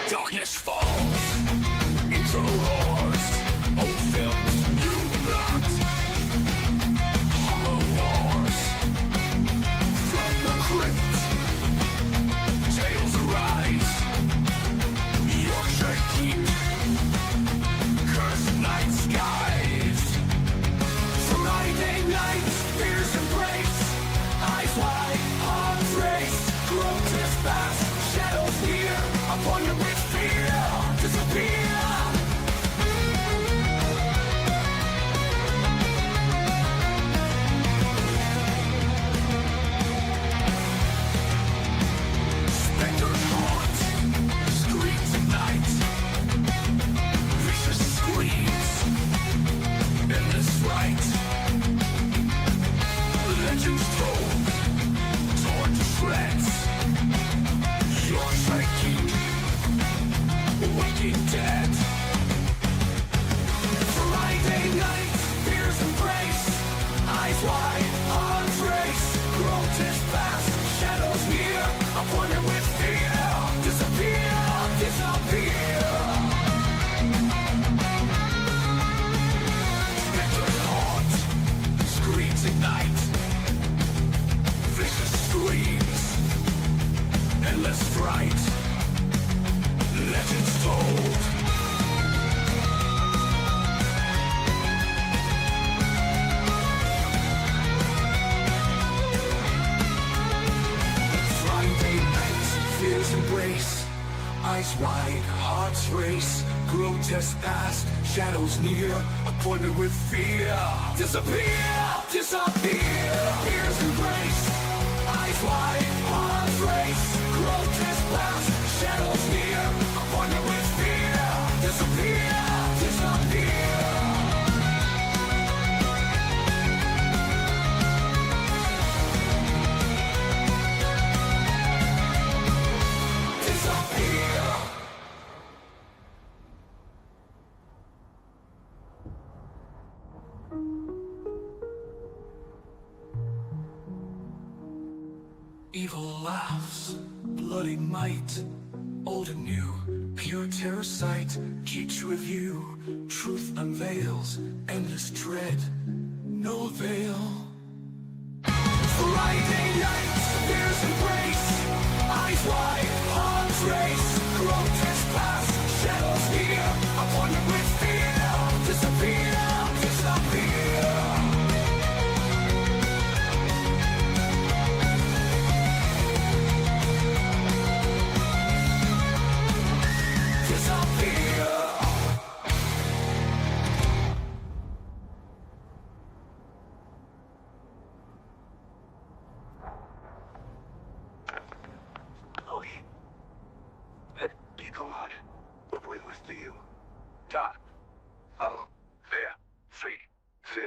Darkness falls into roars. Old films new blood. Hollow wars from the crypt. Tales arise. Yorkshire keep. Cursed night skies. Friday night, fierce embrace. Eyes wide, arms race. Grotesque fast, shadows near. Upon you with fear, disappear. Specters haunt, screams at night. Vicious screams, endless fright. Legends told, torn to shreds. Yorkshire keep. Waking dead. Friday night, fears embrace. Eyes wide, arms race. Grotesque fast, shadows near. Appointed with fear. Disappear, disappear. Specters haunt, screams ignite. Vicious screams, endless fright. Legends told. Friday night, fears embrace. Eyes wide, hearts race. Grotesque past, shadows near. Appointed with fear. Disappear, disappear. Fears embrace. Eyes wide, hearts race. Grotesque past, shadows near. Appointed with fear. Disappear, disappear. Disappear. Evil laughs, bloody might, old and new, pure terror sight, keeps review, truth unveils, endless dread, no veil. Friday night, fears embrace, eyes wide, arms race, grotesque past, shadows near, upon you with fear, disappear, disappear. Be God, we with you. Dot. Oh, there. Free. Phil.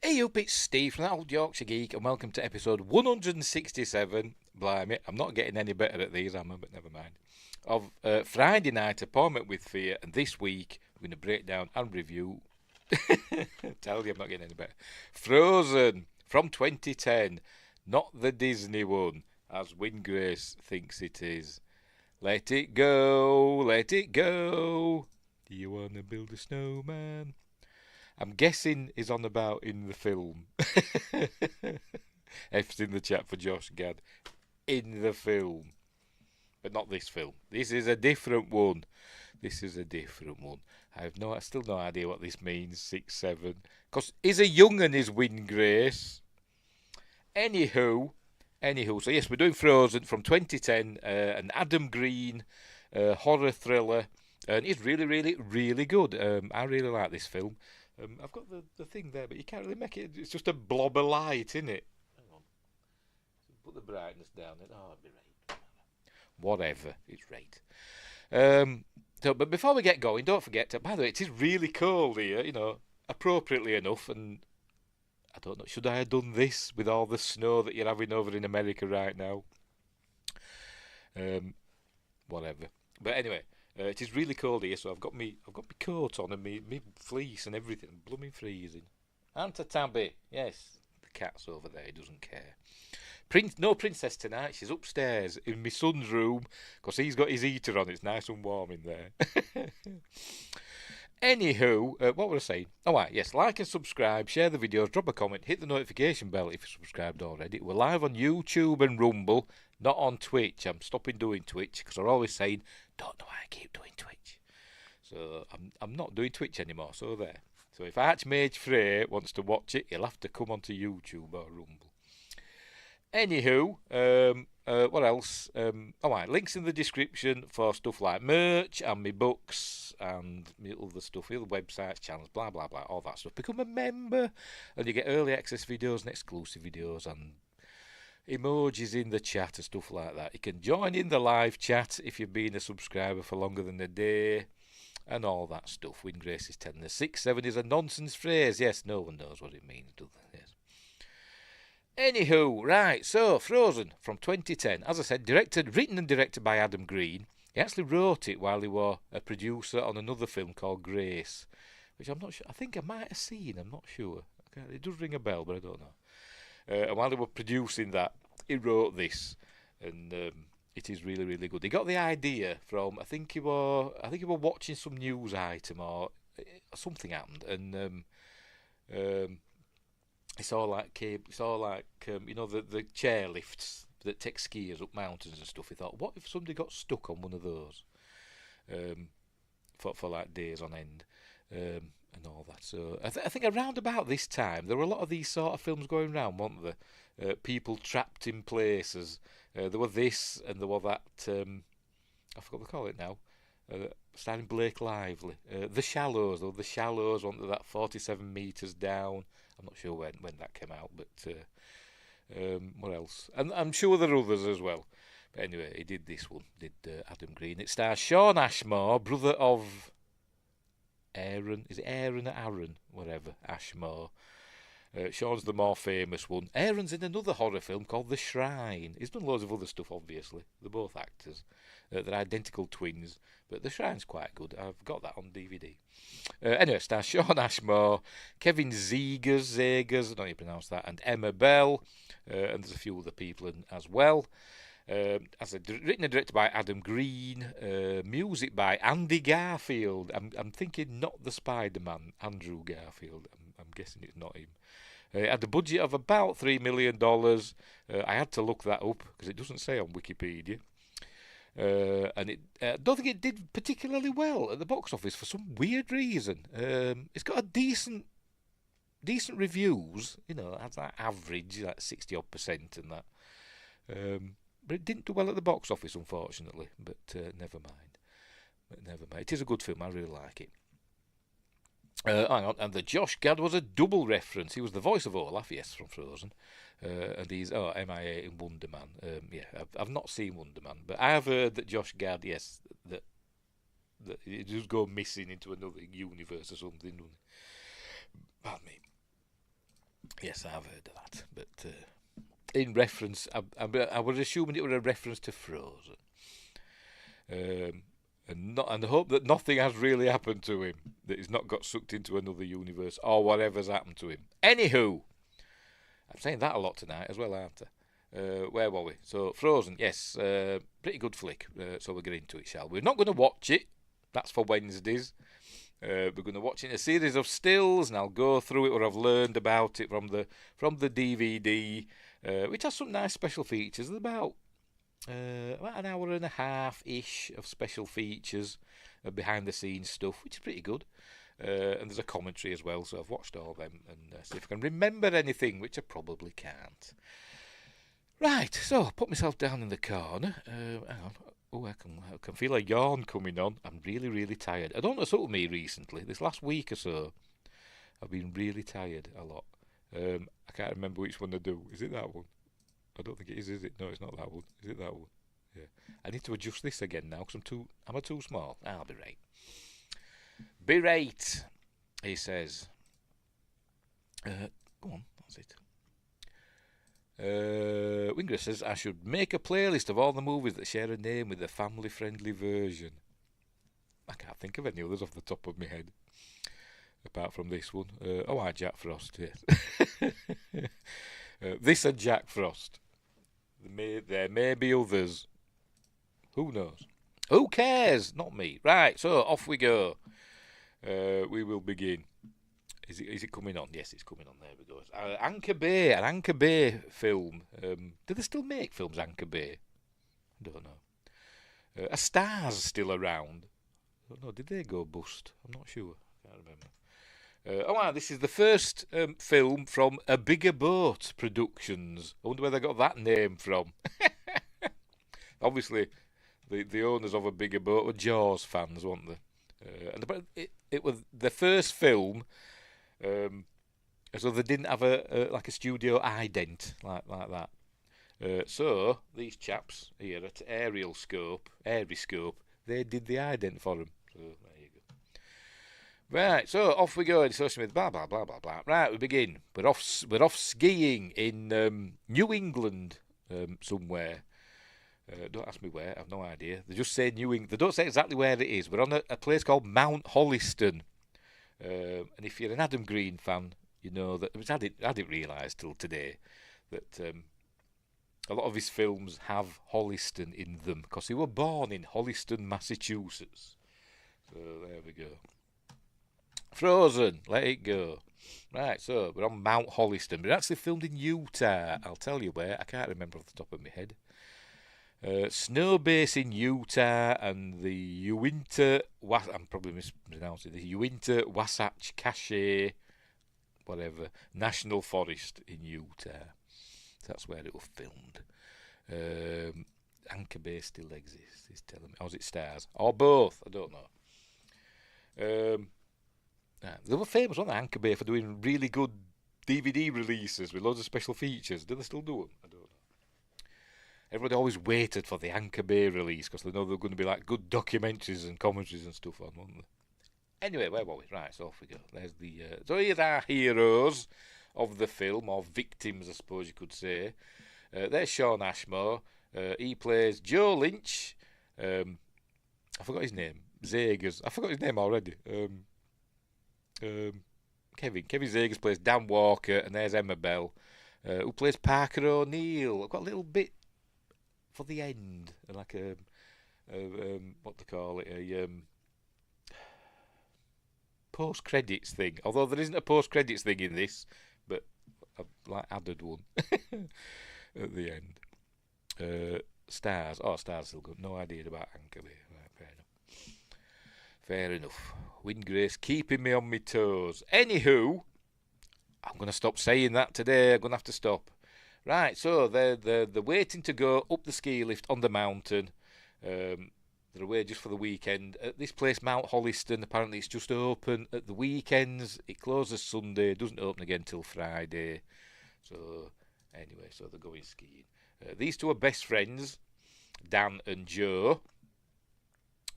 Hey up, it's Steve from that old Yorkshire Geek, and welcome to episode 167. Blimey, I'm not getting any better at these, am I? But never mind. Of Friday Night Appointment with Fear, and this week, we're going to break down and review. Tell you I'm not getting any better. Frozen from 2010, not the Disney one, as Wingrace thinks it is. Let it go, let it go. Do you want to build a snowman? I'm guessing is on about in the film. F's in the chat for Josh Gad. In the film. But not this film. This is a different one. This is a different one. I still no idea what this means, 6, 7. Because is a young'un is Wingrace. Anywho, so yes, we're doing Frozen from 2010, an Adam Green horror thriller, and it's really, really, really good. I really like this film. I've got the thing there, but you can't really make it. It's just a blob of light, isn't it? Hang on. Put the brightness down. Oh, it'll be right. Whatever, it's right. So, but before we get going, don't forget. By the way, it is really cold here. Appropriately enough, and I don't know. Should I have done this with all the snow that you're having over in America right now? Whatever. But anyway, it is really cold here, so I've got me coat on and me fleece and everything. Blooming freezing. Auntie Tabby, yes, the cat's over there. He doesn't care. No princess tonight. She's upstairs in my son's room because he's got his heater on. It's nice and warm in there. Anywho, what was I saying? Oh, right, yes, like and subscribe, share the videos, drop a comment, hit the notification bell if you're subscribed already. We're live on YouTube and Rumble, not on Twitch. I'm stopping doing Twitch because they're always saying, don't know why I keep doing Twitch. So I'm not doing Twitch anymore, so there. So if Archmage Frey wants to watch it, he'll have to come onto YouTube or Rumble. Anywho, what else? Alright, links in the description for stuff like merch and my books and my other stuff, other websites, channels, blah blah blah, all that stuff. Become a member and you get early access videos and exclusive videos and emojis in the chat and stuff like that. You can join in the live chat if you've been a subscriber for longer than a day and all that stuff. Wingrace is telling us 6, 7 is a nonsense phrase. Yes, no one knows what it means, do they? Yes. Anywho, right, so Frozen from 2010. As I said, written and directed by Adam Green. He actually wrote it while he was a producer on another film called Grace, which I'm not sure. I think I might have seen. I'm not sure. It does ring a bell, but I don't know. And while they were producing that, he wrote this, and it is really, really good. He got the idea from I think he was watching some news item or something happened, and it's all like the chair lifts that take skiers up mountains and stuff. He thought, what if somebody got stuck on one of those for like days on end and all that. So I think around about this time there were a lot of these sort of films going around, weren't there? People trapped in places. There were this and there were that. I forgot what they call it now. Starring Blake Lively. The Shallows, though. The Shallows went to that 47 metres down. I'm not sure when that came out, but what else? And I'm sure there are others as well. But anyway, he did this one, Adam Green. It stars Sean Ashmore, brother of Aaron. Is it Aaron or Aaron? Whatever, Ashmore. Sean's the more famous one. Aaron's in another horror film called The Shrine. He's done loads of other stuff, obviously. They're both actors. They're identical twins, but The Shrine's quite good. I've got that on DVD. Anyway, stars Sean Ashmore, Kevin Zegers, I don't know how you pronounce that, and Emma Bell, and there's a few other people as well. Written and directed by Adam Green, music by Andy Garfield. I'm thinking not the Spider-Man, Andrew Garfield. I'm guessing it's not him. It had a budget of about $3 million. I had to look that up because it doesn't say on Wikipedia. And I don't think it did particularly well at the box office for some weird reason. It's got a decent reviews, it has that average, like 60% and that. But it didn't do well at the box office, unfortunately. But never mind. It is a good film. I really like it. Hang on, and the Josh Gad was a double reference. He was the voice of Olaf, yes, from Frozen, and he's MIA in Wonder Man. I've not seen Wonder Man, but I have heard that Josh Gad, yes, that it does go missing into another universe or something. Pardon me. Yes, I've heard of that, but in reference, I was assuming it was a reference to Frozen. and hope that nothing has really happened to him, that he's not got sucked into another universe or whatever's happened to him. Anywho, I'm saying that a lot tonight as well, aren't I? Where were we? So, Frozen, yes, pretty good flick. So we'll get into it, shall we? We're not going to watch it. That's for Wednesdays. We're going to watch it in a series of stills, and I'll go through it, what I've learned about it from the DVD, which has some nice special features. There's about an hour and a half ish of special features, behind the scenes stuff, which is pretty good. And there's a commentary as well, so I've watched all them and see if I can remember anything, which I probably can't. Right, so put myself down in the corner. Hang on. Oh, I can feel a yawn coming on. I'm really, really tired. I don't know what's up with me recently. This last week or so, I've been really tired a lot. I can't remember which one to do. Is it that one? I don't think it is it? No, it's not that one. Is it that one? Yeah. I need to adjust this again now because am I too small? I'll be right. Be right, he says. Go on, that's it. Winger says, I should make a playlist of all the movies that share a name with a family-friendly version. I can't think of any others off the top of my head, apart from this one. I Jack Frost, yes. This and Jack Frost. There may be others. Who knows? Who cares? Not me. Right, so off we go. We will begin. Is it coming on? Yes, it's coming on. There we go. Anchor Bay, an Anchor Bay film. Do they still make films, Anchor Bay? I don't know. Are Stars still around? I don't know. Did they go bust? I'm not sure. I can't remember. This is the first film from A Bigger Boat Productions. I wonder where they got that name from. Obviously, the owners of A Bigger Boat were Jaws fans, weren't they? And it was the first film. So they didn't have a studio ident like that. So these chaps here at Aeroscope, they did the ident for them. So there you go. Right, so off we go in social media. Blah blah blah blah blah. Right, we begin. We're off skiing in New England somewhere. Don't ask me where. I've no idea. They just say New England. They don't say exactly where it is. We're on a place called Mount Holliston. And if you're an Adam Green fan, you know that, which I didn't realise till today, that a lot of his films have Holliston in them because he was born in Holliston, Massachusetts. So there we go. Frozen, let it go. Right, so we're on Mount Holliston. We're actually filmed in Utah. I'll tell you where. I can't remember off the top of my head. Snow base in Utah and the Uinta, I'm probably mispronouncing the Uinta Wasatch Cache, whatever, National Forest in Utah. That's where it was filmed. Anchor Bay still exists, he's telling me. Or is it Stars? Or both, I don't know. They were famous, weren't they, Anchor Bay, for doing really good DVD releases with loads of special features. Do they still do them? I don't know. Everybody always waited for the Anchor Bay release because they know they're going to be like good documentaries and commentaries and stuff on, weren't they? Anyway, where were we? Right, so off we go. There's the so here's our heroes of the film, or victims, I suppose you could say. There's Sean Ashmore. He plays Joe Lynch. I forgot his name. Zegers. I forgot his name already. Kevin Zegers plays Dan Walker, and there's Emma Bell, who plays Parker O'Neill. I've got a little bit for the end, like what do they call it, a post credits thing. Although there isn't a post credits thing in this, but I've added one at the end. Stars still good. No idea about Anchor Bay. Right, fair enough. Wind Grace keeping me on my toes. Anywho, I'm going to stop saying that today. I'm going to have to stop. Right, so they're waiting to go up the ski lift on the mountain. They're away just for the weekend. At this place, Mount Holliston, apparently it's just open at the weekends. It closes Sunday, doesn't open again till Friday. So, anyway, so they're going skiing. These two are best friends, Dan and Joe.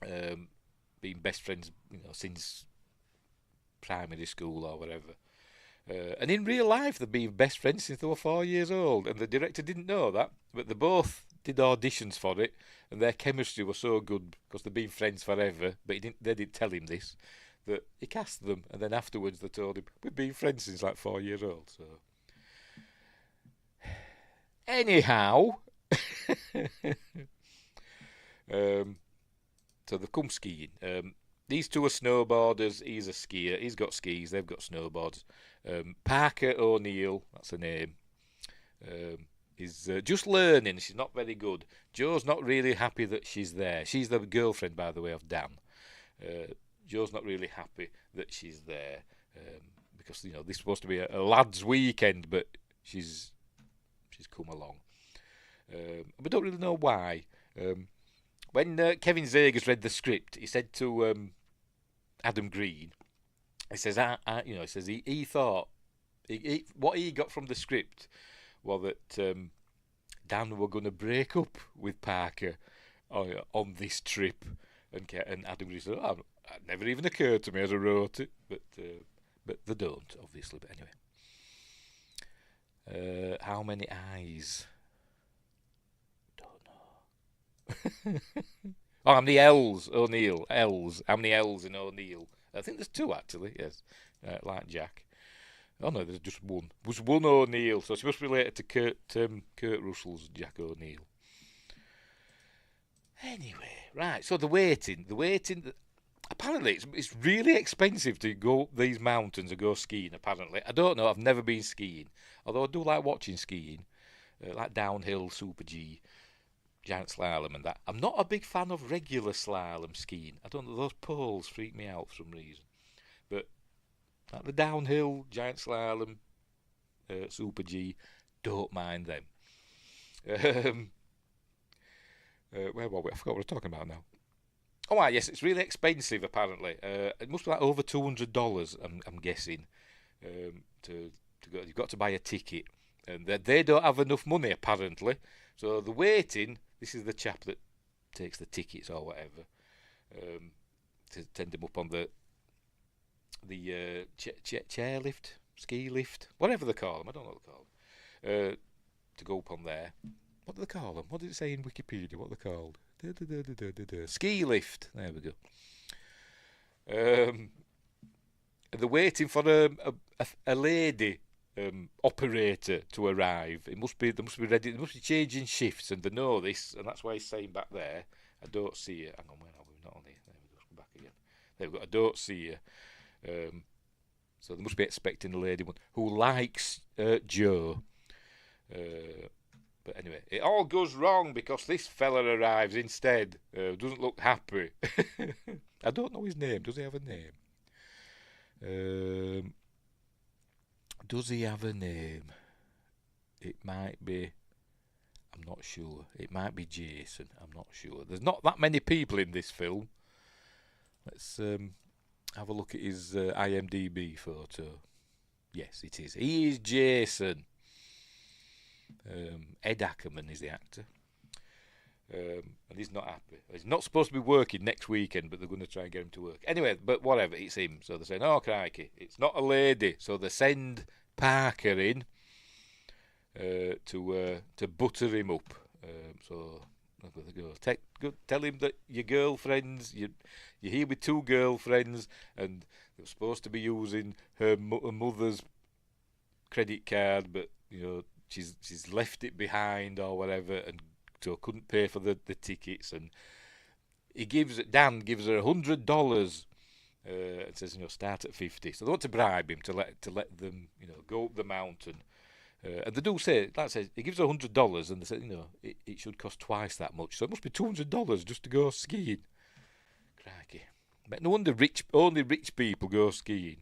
Been best friends, since primary school or whatever. And in real life, they've been best friends since they were 4 years old, and the director didn't know that. But they're both did auditions for it, and their chemistry was so good because they've been friends forever. But they didn't tell him this, that he cast them, and then afterwards they told him we've been friends since like 4 years old. So anyhow, so they've come skiing. These two are snowboarders. He's a skier. He's got skis. They've got snowboards. Parker O'Neill, that's her name. Is just learning. She's not very good. Joe's not really happy that she's there. She's the girlfriend, by the way, of Dan. Joe's not really happy that she's there because this is supposed to be a lads' weekend, but she's come along. We don't really know why. When Kevin Zegers read the script, he said to Adam Green, he says, he says he thought what he got from the script was that Dan were going to break up with Parker on this trip, and Adam Green said, "Oh, it never even occurred to me as I wrote it," but they don't, obviously. But anyway, how many eyes? Oh, how many L's? O'Neill. L's. How many L's in O'Neill? I think there's two, actually, yes. Like Jack. Oh, no, there's just one. There's one O'Neill, so she must be related to Kurt Russell's Jack O'Neill. Anyway, right, so the waiting. Apparently, it's really expensive to go up these mountains and go skiing, apparently. I don't know, I've never been skiing. Although I do like watching skiing. Like downhill, Super G, giant slalom and that. I'm not a big fan of regular slalom skiing. I don't know, those poles freak me out for some reason. But like the downhill, giant slalom, Super G, don't mind them. Where were we? I forgot what I was talking about now. Oh, right, yes, it's really expensive apparently. It must be like over $200, I'm guessing, to go. You've got to buy a ticket, and they don't have enough money apparently. So the waiting. This is the chap that takes the tickets or whatever to send them up on the chair lift, ski lift, whatever they call them. I don't know what they call them. To go up on there. What do they call them? What did it say in Wikipedia? What are they called? Ski lift. There we go. They're waiting for a lady operator to arrive. They must be ready. They must be changing shifts, and they know this, and that's why he's saying back there, I don't see her. Hang on, where are we? Not on here. There we go. Go back again. There we go. I don't see her. So they must be expecting a lady who likes Joe. But anyway, it all goes wrong because this fella arrives instead. Doesn't look happy. I don't know his name. Does he have a name? Does he have a name? It might be. I'm not sure. It might be Jason. I'm not sure. There's not that many people in this film. Let's have a look at his IMDb photo. Yes, it is. He is Jason. Ed Ackerman is the actor. And he's not happy. He's not supposed to be working next weekend, but they're going to try and get him to work. Anyway, but whatever, it's him. So they're saying, oh, crikey, it's not a lady. So they send Parker in to butter him up. So there they go. Tell him that your girlfriends, you're here with two girlfriends, and they're supposed to be using her mother's credit card, but, she's left it behind or whatever, and so couldn't pay for the tickets, and Dan gives her $100 and says, start at 50. So they want to bribe him to let them, go up the mountain. And they do say, like I said, he gives her $100, and they say, it should cost twice that much. So it must be $200 just to go skiing. Crikey! But no wonder only rich people go skiing.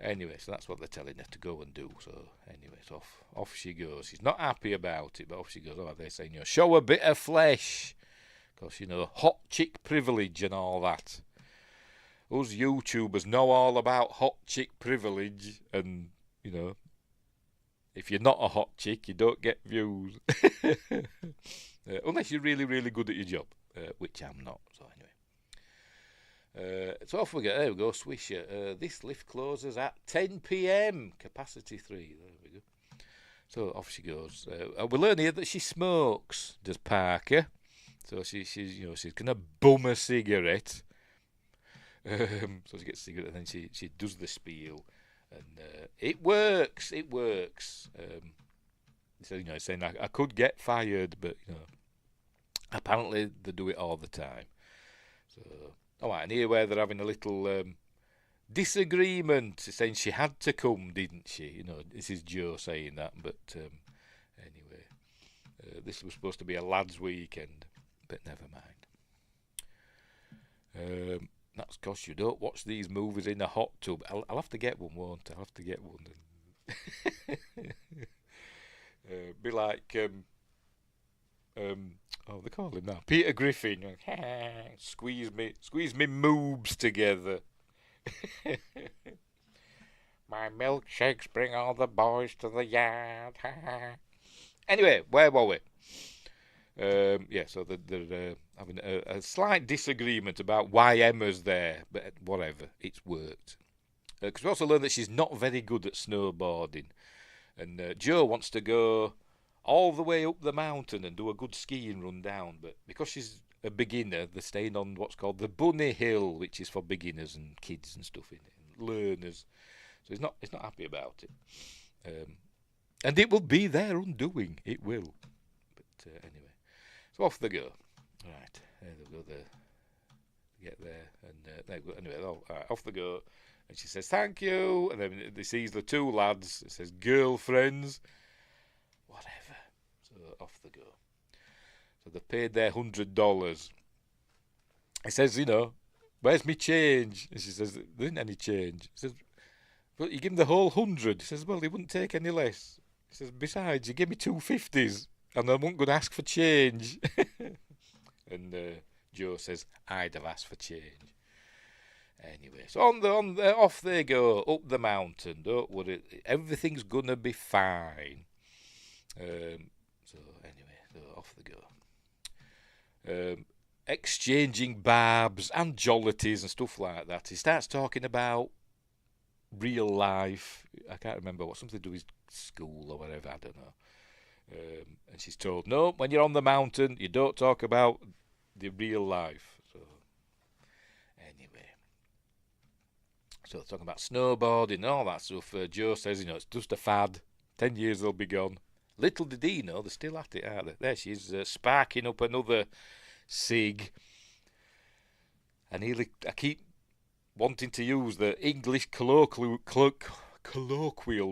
Anyway, so that's what they're telling her to go and do. So anyway, so off she goes. She's not happy about it, but off she goes. Oh, they're saying, show a bit of flesh. Because, hot chick privilege and all that. Us YouTubers know all about hot chick privilege. And, if you're not a hot chick, you don't get views. Unless you're really, really good at your job, which I'm not. So anyway. So off we go. There we go, Swisher. This lift closes at 10 p.m. Capacity 3. There we go. So off she goes. We learn here that she smokes, does Parker. So she's gonna bum a cigarette. So she gets a cigarette and then she does the spiel, and it works. It works. So saying I could get fired, but apparently they do it all the time. So all right, and here where they're having a little disagreement, saying she had to come, didn't she? This is Joe saying that, but anyway, this was supposed to be a lads' weekend, but never mind. That's because you don't watch these movies in a hot tub. I'll have to get one, won't I? I'll have to get one. Be like, they call him now, Peter Griffin. Squeeze me moobs together. My milkshakes bring all the boys to the yard. Anyway, where were we? So they're having a slight disagreement about why Emma's there, but whatever, it's worked. Because we also learned that she's not very good at snowboarding, and Joe wants to go all the way up the mountain and do a good skiing run down, but because she's a beginner, they're staying on what's called the Bunny Hill, which is for beginners and kids and stuff, and learners. So he's not happy about it, and it will be their undoing. It will. But anyway, so off they go. Right, there they go. There, get there, and there go. Anyway, all right, off they go. And she says thank you, and then they sees the two lads. It says girlfriends, whatever. So off they go. So they paid their $100. He says, where's me change? And she says, there isn't any change. He says, but you give him the whole 100. He says, well, he wouldn't take any less. He says, besides, you give me 250s, and I wasn't going to ask for change. And Joe says, I'd have asked for change. Anyway, so off they go, up the mountain. Don't worry, everything's going to be fine. So off they go. Exchanging barbs and jollities and stuff like that. He starts talking about real life. I can't remember something to do with school or whatever. I don't know. And she's told, no, when you're on the mountain, you don't talk about the real life. So anyway, so talking about snowboarding and all that stuff. Joe says, it's just a fad. 10 years they'll be gone. Little did he know, they're still at it, aren't they? There she is, sparking up another cig. And I keep wanting to use the English colloquial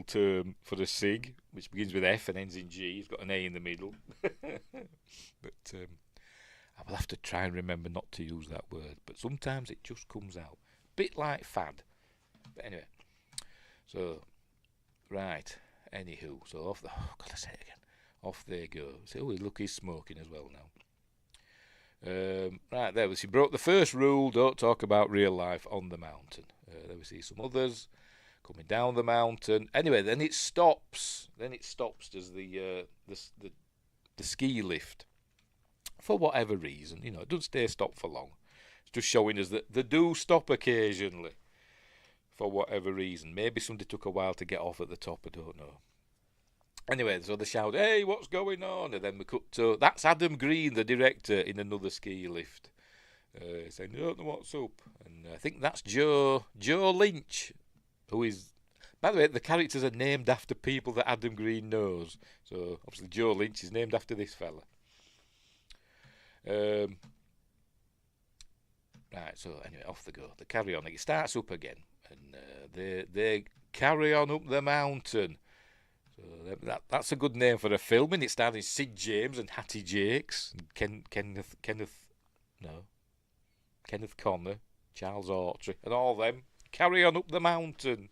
term for the cig, which begins with F and ends in G. It's got an A in the middle. But I will have to try and remember not to use that word. But sometimes it just comes out. Bit like fad. But anyway. So, right. Anywho, so off the... Oh, God, I say it again. Off they go. So, look, he's smoking as well now. Right, there we see. Broke the first rule, don't talk about real life on the mountain. There we see some others coming down the mountain. Anyway, then it stops. Does the ski lift. For whatever reason. It doesn't stay stopped for long. It's just showing us that they do stop occasionally. For whatever reason. Maybe somebody took a while to get off at the top, I don't know. Anyway, so they shout, hey, what's going on? And then we cut to, that's Adam Green, the director, in another ski lift. Saying, I don't know what's up. And I think that's Joe Lynch, who is, by the way, the characters are named after people that Adam Green knows. So, obviously, Joe Lynch is named after this fella. Right, so anyway, off they go. They carry on. It starts up again. And they carry on up the mountain. So that's a good name for a film, and it's starring Sid James and Hattie Jakes, and Kenneth Connor, Charles Autry, and all them. Carry on up the mountain.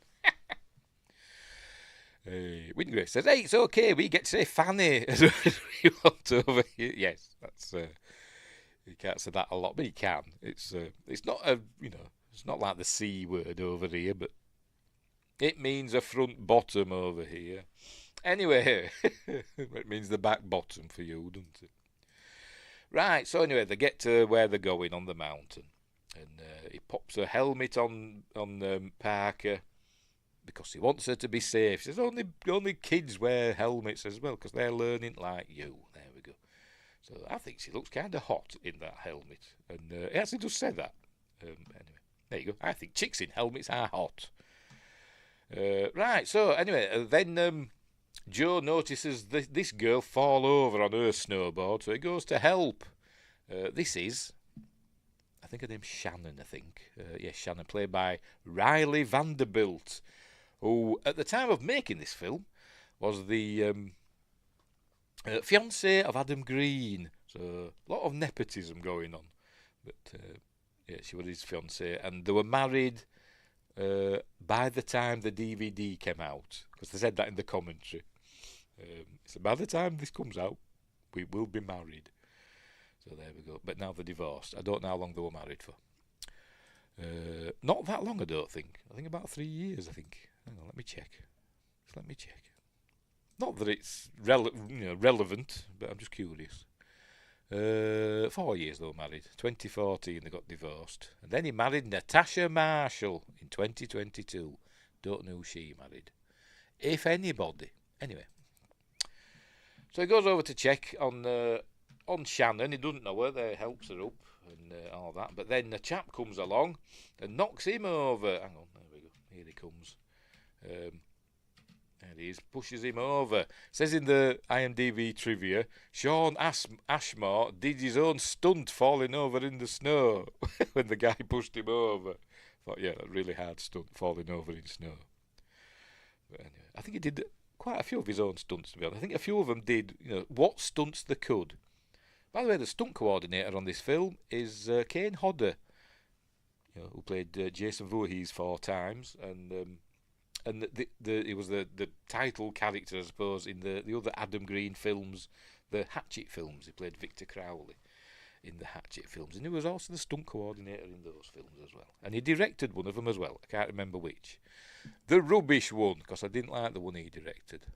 Whitney says, hey, it's okay, we get to say Fanny as we want over here. Yes, that's you can't say that a lot, but you can. It's not it's not like the C word over here, but it means a front bottom over here. Anyway, it means the back bottom for you, doesn't it? Right, so anyway, they get to where they're going on the mountain. And he pops a helmet on Parker. because he wants her to be safe. He says only kids wear helmets as well because they're learning like you. There we go. So I think she looks kind of hot in that helmet, and it actually does say that. Anyway, there you go. I think chicks in helmets are hot. Right. So anyway, then Joe notices this girl fall over on her snowboard, so he goes to help. This is, I think her name's Shannon. I think, yes, Shannon, played by Riley Vanderbilt, who at the time of making this film was the fiancée of Adam Green. So a lot of nepotism going on, but yeah, she was his fiancée, and they were married by the time the DVD came out, because they said that in the commentary. So by the time this comes out, we will be married. So there we go. But now they're divorced. I don't know how long they were married for. Not that long, I don't think. I think about 3 years, I think. Hang on, let me check. Not that it's relevant, but I'm just curious. 4 years they were married. 2014 they got divorced. And then he married Natasha Marshall in 2022. Don't know who she married. If anybody. Anyway. So he goes over to check on Shannon. He doesn't know her. They helps her up and all that. But then the chap comes along and knocks him over. Hang on, there we go. Here he comes. There he is. Pushes him over. Says in the IMDb trivia, Sean Ashmore did his own stunt falling over in the snow when the guy pushed him over. Thought, yeah, a really hard stunt falling over in snow. But anyway, I think he did quite a few of his own stunts, to be honest. I think a few of them did, what stunts they could. By the way, the stunt coordinator on this film is Kane Hodder, who played Jason Voorhees 4 times, and he was the title character, I suppose, in the other Adam Green films, the Hatchet films. He played Victor Crowley in the Hatchet films, and he was also the stunt coordinator in those films as well. And he directed one of them as well. I can't remember which. The rubbish one, because I didn't like the one he directed.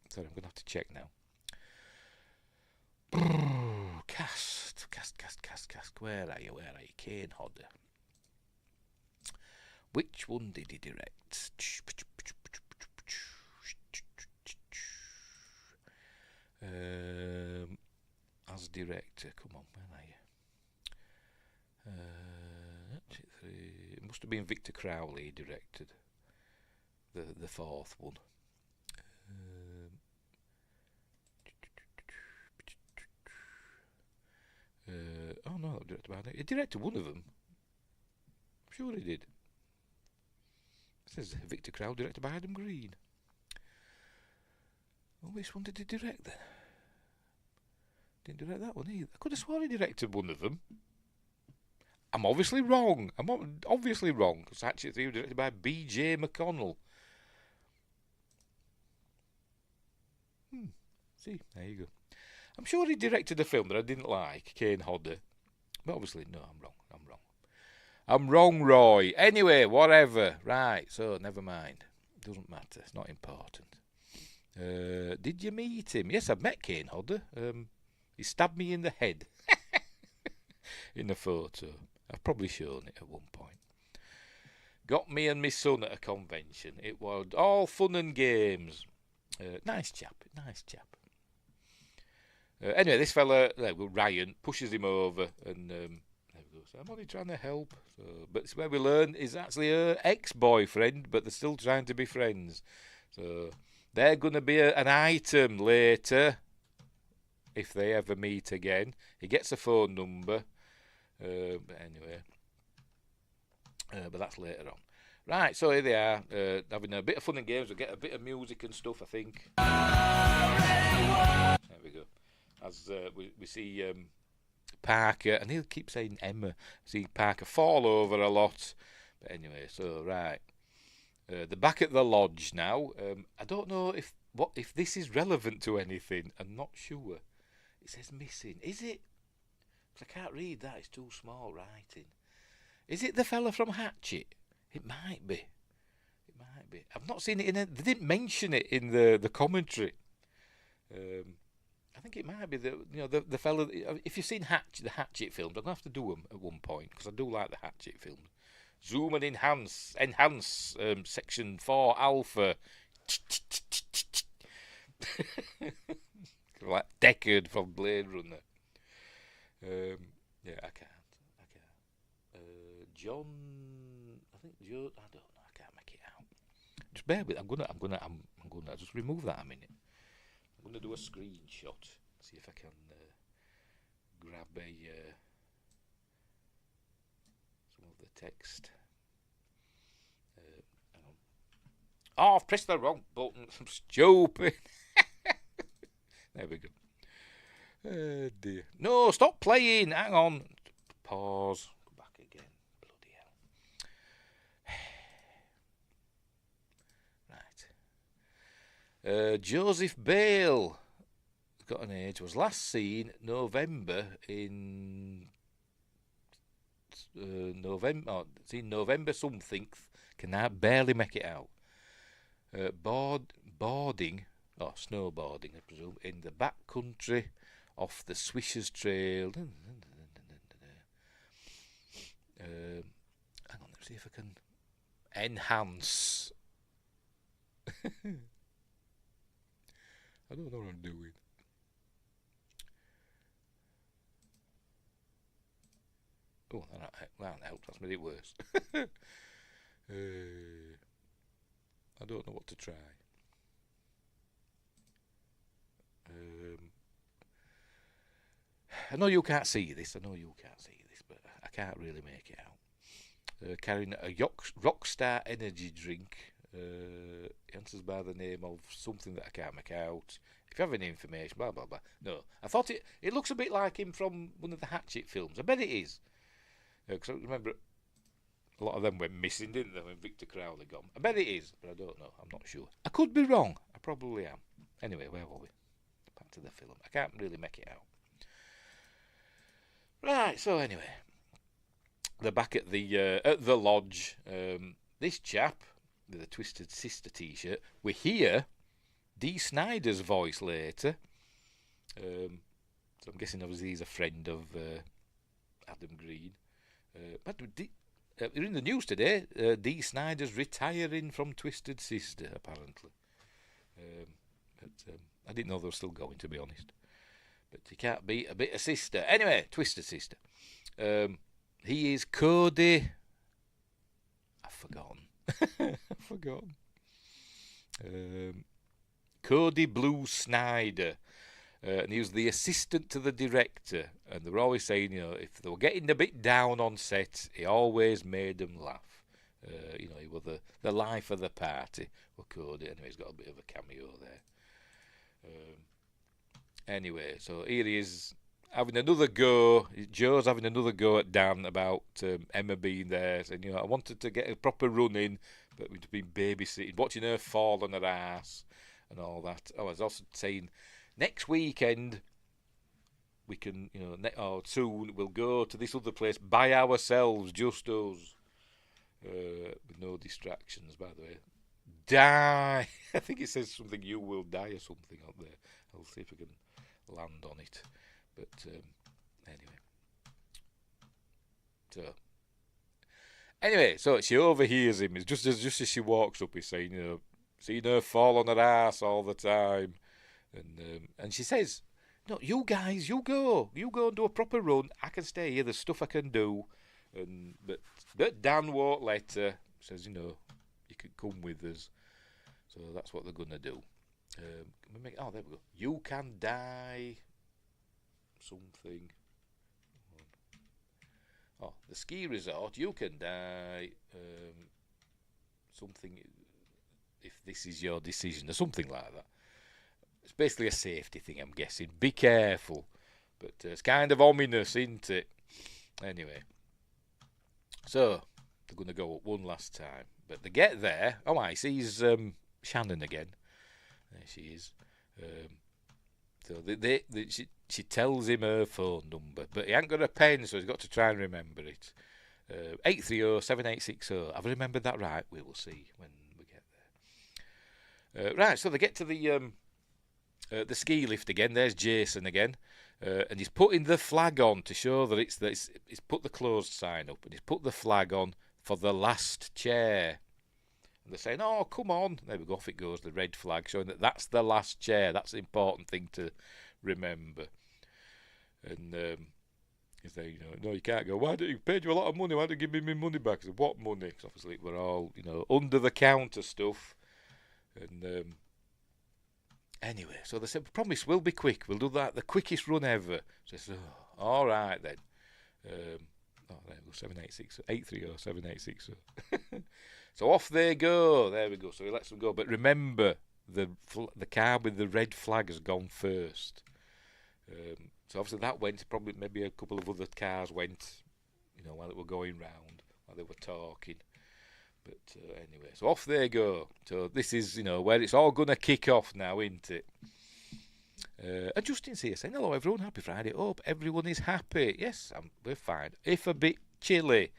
Sorry, I'm going to have to check now. Cast. Where are you? Kane Hodder. Which one did he direct? As director, come on, where are you? It must have been Victor Crowley he directed. The 4th one. Oh no, he directed one of them. I'm sure he did. It says Victor Crowley, directed by Adam Green. Well, which one did he direct then? Didn't direct that one either. I could have sworn he directed one of them. I'm obviously wrong. Because actually it was directed by B.J. McConnell. See, there you go. I'm sure he directed a film that I didn't like, Kane Hodder. But obviously, no, I'm wrong. I'm wrong, Roy. Anyway, whatever. Right, so never mind. Doesn't matter. It's not important. Did you meet him? Yes, I've met Kane Hodder. He stabbed me in the head in a photo. I've probably shown it at one point. Got me and my son at a convention. It was all fun and games. Nice chap. Anyway, this fella, Ryan, pushes him over, and there we go. So I'm only trying to help. So, but it's where we learn is actually her ex-boyfriend, but they're still trying to be friends. So they're going to be an item later, if they ever meet again. He gets a phone number, but anyway. But that's later on. Right, so here they are, having a bit of fun and games. We'll get a bit of music and stuff, I think. There we go. As we see Parker, and he'll keep saying Emma. See Parker fall over a lot. But anyway, so right. They're back at the lodge now. I don't know if this is relevant to anything. I'm not sure. It says missing. Is it? Because I can't read that. It's too small writing. Is it the fella from Hatchet? It might be. I've not seen it in it. They didn't mention it in the commentary. I think it might be the fella. If you've seen the Hatchet films, I'm gonna have to do them at one point because I do like the Hatchet films. Zoom and enhance, section 4 alpha. Like Deckard from Blade Runner. Yeah, I can't. John, I think Joe. I don't know. I can't make it out. Just bear with. I'm gonna just remove that a minute. I'm gonna do a screenshot. See if I can grab some of the text. Hang on. Oh, I've pressed the wrong button. I'm stupid. There we go. Oh dear. No, stop playing. Hang on. Pause. Go back again. Bloody hell. Right. Joseph Bale, got an age, was last seen November in November. Oh, it's in November something. Can I barely make it out? Boarding, or snowboarding, I presume, in the back country off the Swishers Trail. Hang on, let's see if I can enhance. I don't know what I'm doing. Oh, that helped. That's made it worse. I don't know what to try. I know you can't see this, but I can't really make it out. Carrying a Rockstar energy drink. Answers by the name of something that I can't make out. If you have any information, blah blah blah. No, I thought it looks a bit like him from one of the Hatchet films. I bet it is. Because I remember a lot of them went missing, didn't they, when Victor Crowley gone? I bet it is, but I don't know. I'm not sure. I could be wrong. I probably am. Anyway, where were we? Back to the film. I can't really make it out. Right. So anyway, they're back at the lodge. This chap with a Twisted Sister T-shirt. We hear Dee Snider's voice later. So I'm guessing obviously he's a friend of Adam Green. But in the news today, Dee Snider's retiring from Twisted Sister, apparently. But I didn't know they were still going, to be honest. But you can't beat a bit of sister. Anyway, Twisted Sister. He is Cody. I've forgotten. Cody Blue Snyder. And he was the assistant to the director. And they were always saying, if they were getting a bit down on set, he always made them laugh. He was the life of the party. Well, Cody, anyway, he's got a bit of a cameo there. Anyway, so here he is having another go. Joe's having another go at Dan about Emma being there. Saying, I wanted to get a proper run in, but we've been babysitting, watching her fall on her ass and all that. I was also saying, next weekend, we can, or soon, we'll go to this other place by ourselves, just us, with no distractions, by the way. Die! I think it says something, you will die or something up there. I'll see if I can land on it. But, anyway. So she overhears him. It's just as she walks up, he's saying, seeing her fall on her ass all the time. And she says, no, you guys, you go and do a proper run. I can stay here. There's stuff I can do. But Dan won't let her. Says, you can come with us. So that's what they're gonna do. There we go. You can die. Something. Oh, the ski resort. You can die. Something. If this is your decision, or something like that. It's basically a safety thing, I'm guessing. Be careful. But it's kind of ominous, isn't it? Anyway. So, they're going to go up one last time. But they get there. Oh, I sees Shannon again. There she is. So she tells him her phone number. But he ain't got a pen, so he's got to try and remember it. 830-7860. Have I remembered that right? We will see when we get there. Right, so they get to the ski lift again. There's Jason again, and he's putting the flag on to show that he's put the closed sign up, and he's put the flag on for the last chair. And they're saying, oh, come on. There we go, off it goes, the red flag, showing that that's the last chair. That's the important thing to remember. And he's saying, no, you can't go. Why don't you paid you a lot of money? Why don't you give me my money back? I said, what money? Because obviously we're all, under the counter stuff. And anyway, so they said, promise, we'll be quick. We'll do that, the quickest run ever. So I said, oh, all right then. There we go, 780, 780. So off they go. There we go. So he lets them go. But remember, the car with the red flag has gone first. So obviously that went. Probably maybe a couple of other cars went, while they were going round, while they were talking. But anyway, so off they go. So this is, where it's all going to kick off now, isn't it? And Justin's here saying, hello everyone, happy Friday. Hope everyone is happy. Yes, we're fine. If a bit chilly.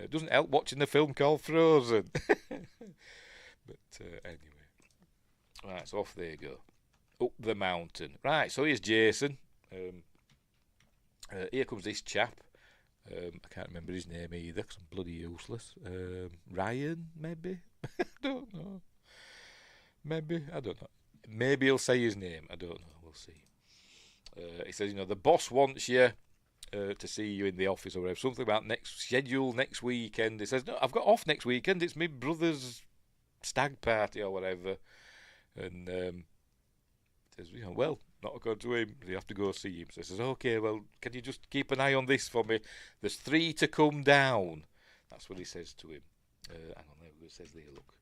Doesn't help watching the film called Frozen. But anyway. Right, so off they go. Up the mountain. Right, so here's Jason. Here comes this chap. I can't remember his name either because I'm bloody useless. Ryan, maybe? I don't know. Maybe, I don't know. Maybe he'll say his name. I don't know. We'll see. He says, the boss wants you to see you in the office or whatever. Something about schedule next weekend. He says, no, I've got off next weekend. It's my brother's stag party or whatever. And says, well, not according to him. You have to go see him. So he says, okay, well, can you just keep an eye on this for me? There's 3 to come down. That's what he says to him. Hang on, there it says there, look.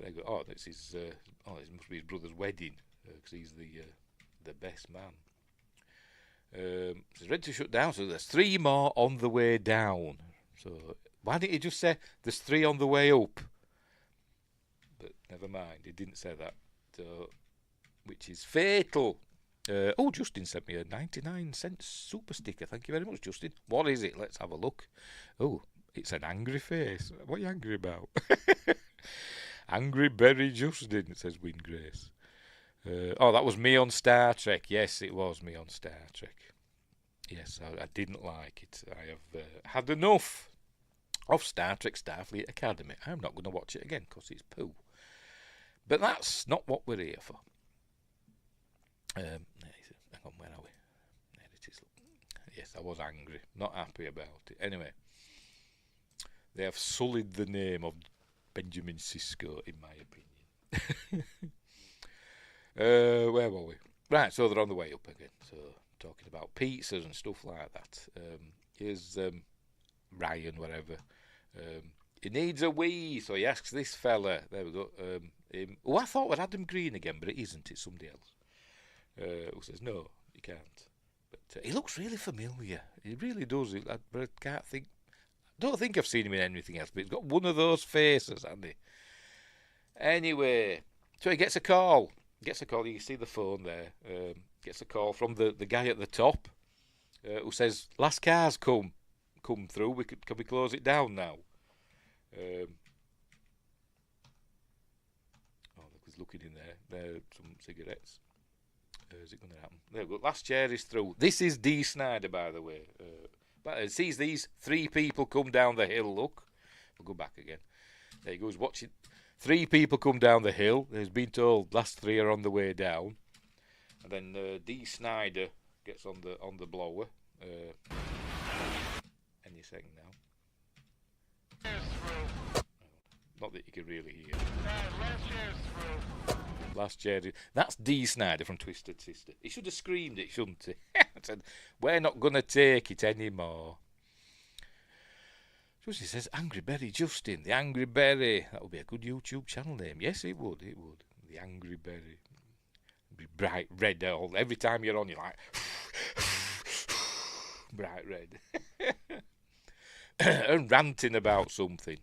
They go, oh, this is, it must be his brother's wedding because he's the best man. It's ready to shut down, so there's 3 more on the way down. So why didn't he just say there's 3 on the way up? But never mind, he didn't say that. Which is fatal. Justin sent me a 99-cent super sticker. Thank you very much, Justin. What is it? Let's have a look. Oh, it's an angry face. What are you angry about? Angry Berry Justin, says Win Grace. That was me on Star Trek. Yes, it was me on Star Trek. Yes, I didn't like it. I have had enough of Star Trek Starfleet Academy. I'm not going to watch it again because it's poo. But that's not what we're here for. Hang on, where are we? There it is. Yes, I was angry. Not happy about it. Anyway, they have sullied the name of Benjamin Sisko, in my opinion. Where were we? Right, so they're on the way up again. So talking about pizzas and stuff like that. Here's Ryan, whatever. He needs a wee, so he asks this fella. There we go. I thought it was Adam Green again, but it isn't. It's somebody else. Who says no, you can't. But he looks really familiar. He really does. But I can't think. I don't think I've seen him in anything else. But he's got one of those faces, hasn't he? Anyway, so he gets a call. You can see the phone there. Gets a call from the guy at the top, who says, "Last car's come through. Can we close it down now?" Look who's looking in there. There are some cigarettes. Is it going to happen? There we go. Last chair is through. This is Dee Snider, by the way. But it sees these 3 people come down the hill. Look, we'll go back again. There he goes, watching 3 people come down the hill. He's been told last 3 are on the way down. And then Dee Snider gets on the blower. Any second now. Not that you can really hear. Last chair. That's Dee Snider from Twisted Sister. He should have screamed it, shouldn't he? Said, we're not going to take it anymore. Justin says, Angry Berry Justin, the Angry Berry. That would be a good YouTube channel name. Yes, it would. The Angry Berry. It'd be bright red. Every time you're on, you're like, bright red. And ranting about something.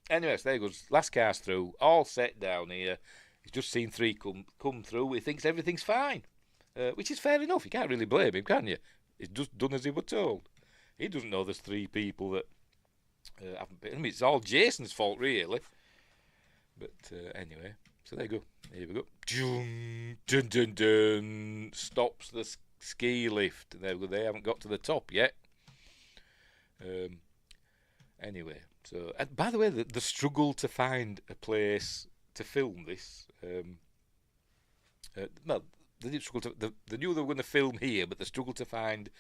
Anyway, so there he goes. Last car's through. All set down here. He's just seen 3 come through. He thinks everything's fine. Which is fair enough. You can't really blame him, can you? He's just done as he was told. He doesn't know there's 3 people that haven't been. I mean, it's all Jason's fault, really. But anyway, so there you go. Here we go. Dun, dun, dun, dun. Stops the ski lift. There we go. They haven't got to the top yet. Anyway, so and by the way, the struggle to find a place to film this. Well, they didn't struggle to. They knew they were going to film here, but they struggled to find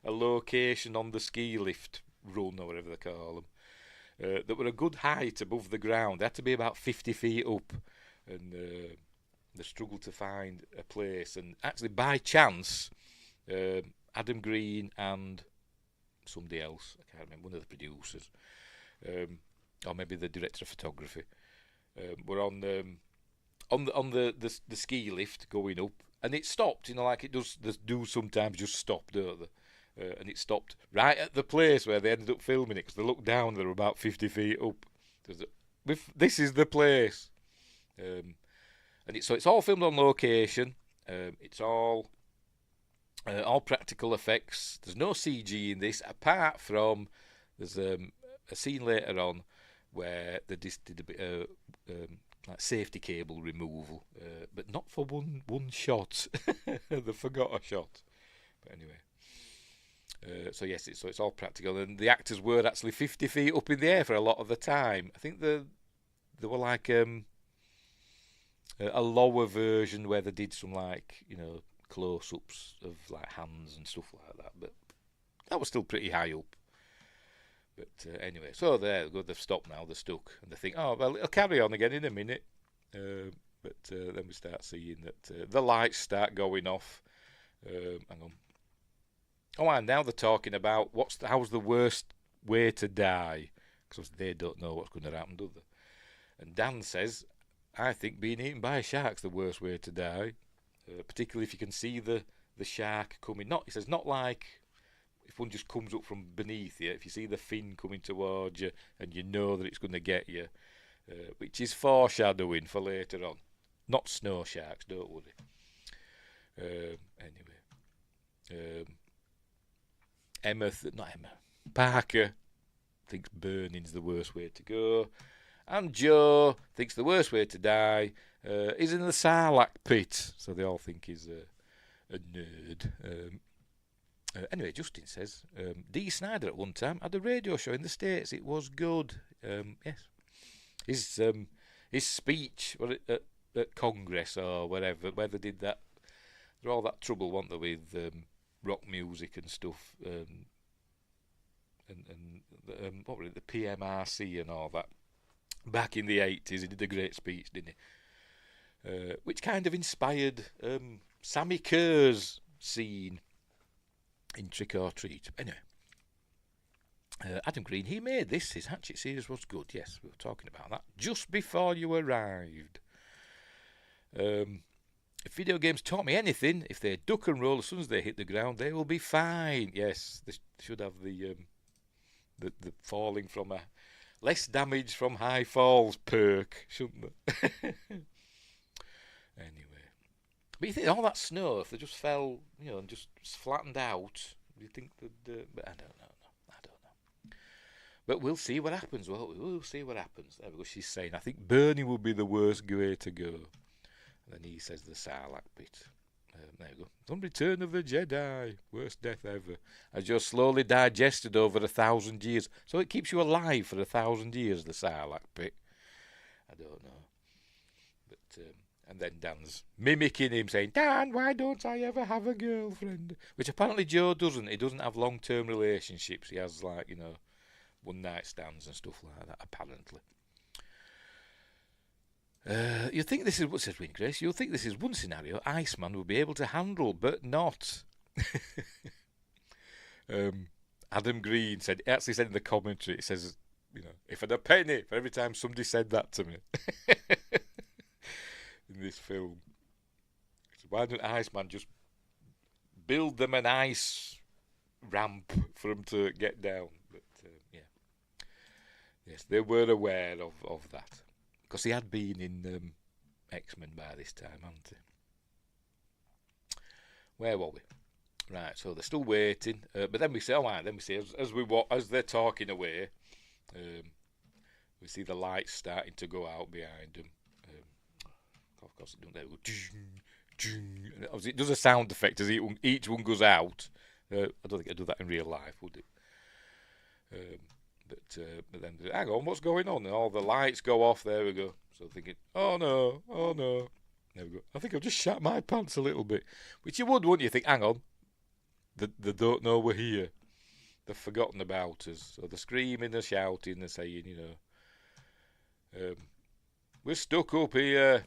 a location on the ski lift run or whatever they call them that were a good height above the ground. They had to be about 50 feet up, and they struggled to find a place. And actually, by chance, Adam Green and somebody else, I can't remember, one of the producers, or maybe the director of photography, were on the ski lift going up, and it stopped. You know, like it does. They do sometimes just stop, don't they? And it stopped right at the place where they ended up filming it, because they looked down, they were about 50 feet up. This is the place, and it's all filmed on location. It's all practical effects. There's no CG in this, apart from there's a scene later on where they just did a bit of like safety cable removal, but not for one shot. They forgot a shot. But anyway. So yes, it's all practical, and the actors were actually 50 feet up in the air for a lot of the time. I think they were like a lower version where they did some, like, you know, close-ups of like hands and stuff like that, but that was still pretty high up. But anyway, so they've stopped now, they're stuck, and they think, oh well, it'll carry on again in a minute. But then we start seeing that the lights start going off. Hang on. Oh, and now they're talking about how's the worst way to die, because they don't know what's going to happen, do they? And Dan says, I think being eaten by a shark's the worst way to die, particularly if you can see the shark coming. He says not like if one just comes up from beneath you. If you see the fin coming towards you and you know that it's going to get you, which is foreshadowing for later on. Not snow sharks, don't worry. Anyway. Parker thinks burning's the worst way to go, and Joe thinks the worst way to die is in the Sarlacc pit. So they all think he's a nerd. Anyway, Justin says Dee Snider at one time had a radio show in the States. It was good. Yes, his speech at Congress or wherever, where they did that. There's all that trouble, weren't there, with rock music and stuff, and what were it, the PMRC and all that. Back in the 80s, he did a great speech, didn't he? Which kind of inspired Sammy Kerr's scene in Trick or Treat. Anyway, Adam Green, he made this. His Hatchet series was good. Yes, we were talking about that just before you arrived. If video games taught me anything, if they duck and roll as soon as they hit the ground, they will be fine. Yes, they should have the falling from less damage from high falls perk, shouldn't they? Anyway, but you think all that snow, if they just fell, you know, and just flattened out, do you think that? But I don't know. But we'll see what happens. We'll see what happens. There we go. She's saying, I think burning would be the worst way to go. And then he says the Sarlacc pit. There you go. On Return of the Jedi. Worst death ever. As you're slowly digested over 1,000 years. So it keeps you alive for 1,000 years, the Sarlacc pit. I don't know. But and then Dan's mimicking him, saying, Dan, why don't I ever have a girlfriend? Which apparently Joe doesn't. He doesn't have long-term relationships. He has, like, you know, one-night stands and stuff like that, apparently. You think this is what says Win Grace? You'll think this is one scenario Iceman would be able to handle, but not. Adam Green actually said in the commentary, it says, you know, if I had a penny for every time somebody said that to me in this film, why don't Iceman just build them an ice ramp for them to get down? But yeah, yes, they were aware of that. Because he had been in X-Men by this time, hadn't he? Where were we? Right, so they're still waiting. But then we say, as they're talking away, we see the lights starting to go out behind them. Of course, it doesn't. It does a sound effect as each one goes out. I don't think I'd do that in real life, would it? But then, hang on, what's going on? And all the lights go off. There we go. So thinking, oh no, oh no. There we go. I think I've just shat my pants a little bit. Which you would, wouldn't you? Think, hang on, they don't know we're here. They've forgotten about us. So they're screaming, they're shouting, they're saying, we're stuck up here.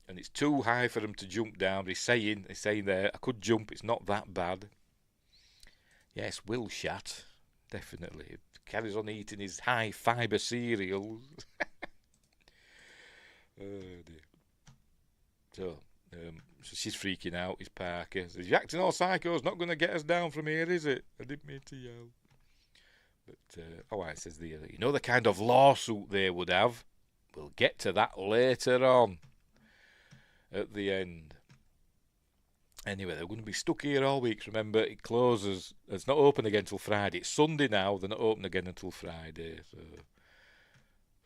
And it's too high for them to jump down. He's saying there, I could jump, it's not that bad. Yes, Will shat, definitely. Carries on eating his high fibre cereals. Oh dear. So she's freaking out. His Parker says, "You're acting all psycho. It's not going to get us down from here, is it?" I didn't mean to yell. But it says the the kind of lawsuit they would have. We'll get to that later on. At the end. Anyway, they're going to be stuck here all week. Remember, it closes. It's not open again till Friday. It's Sunday now. They're not open again until Friday. So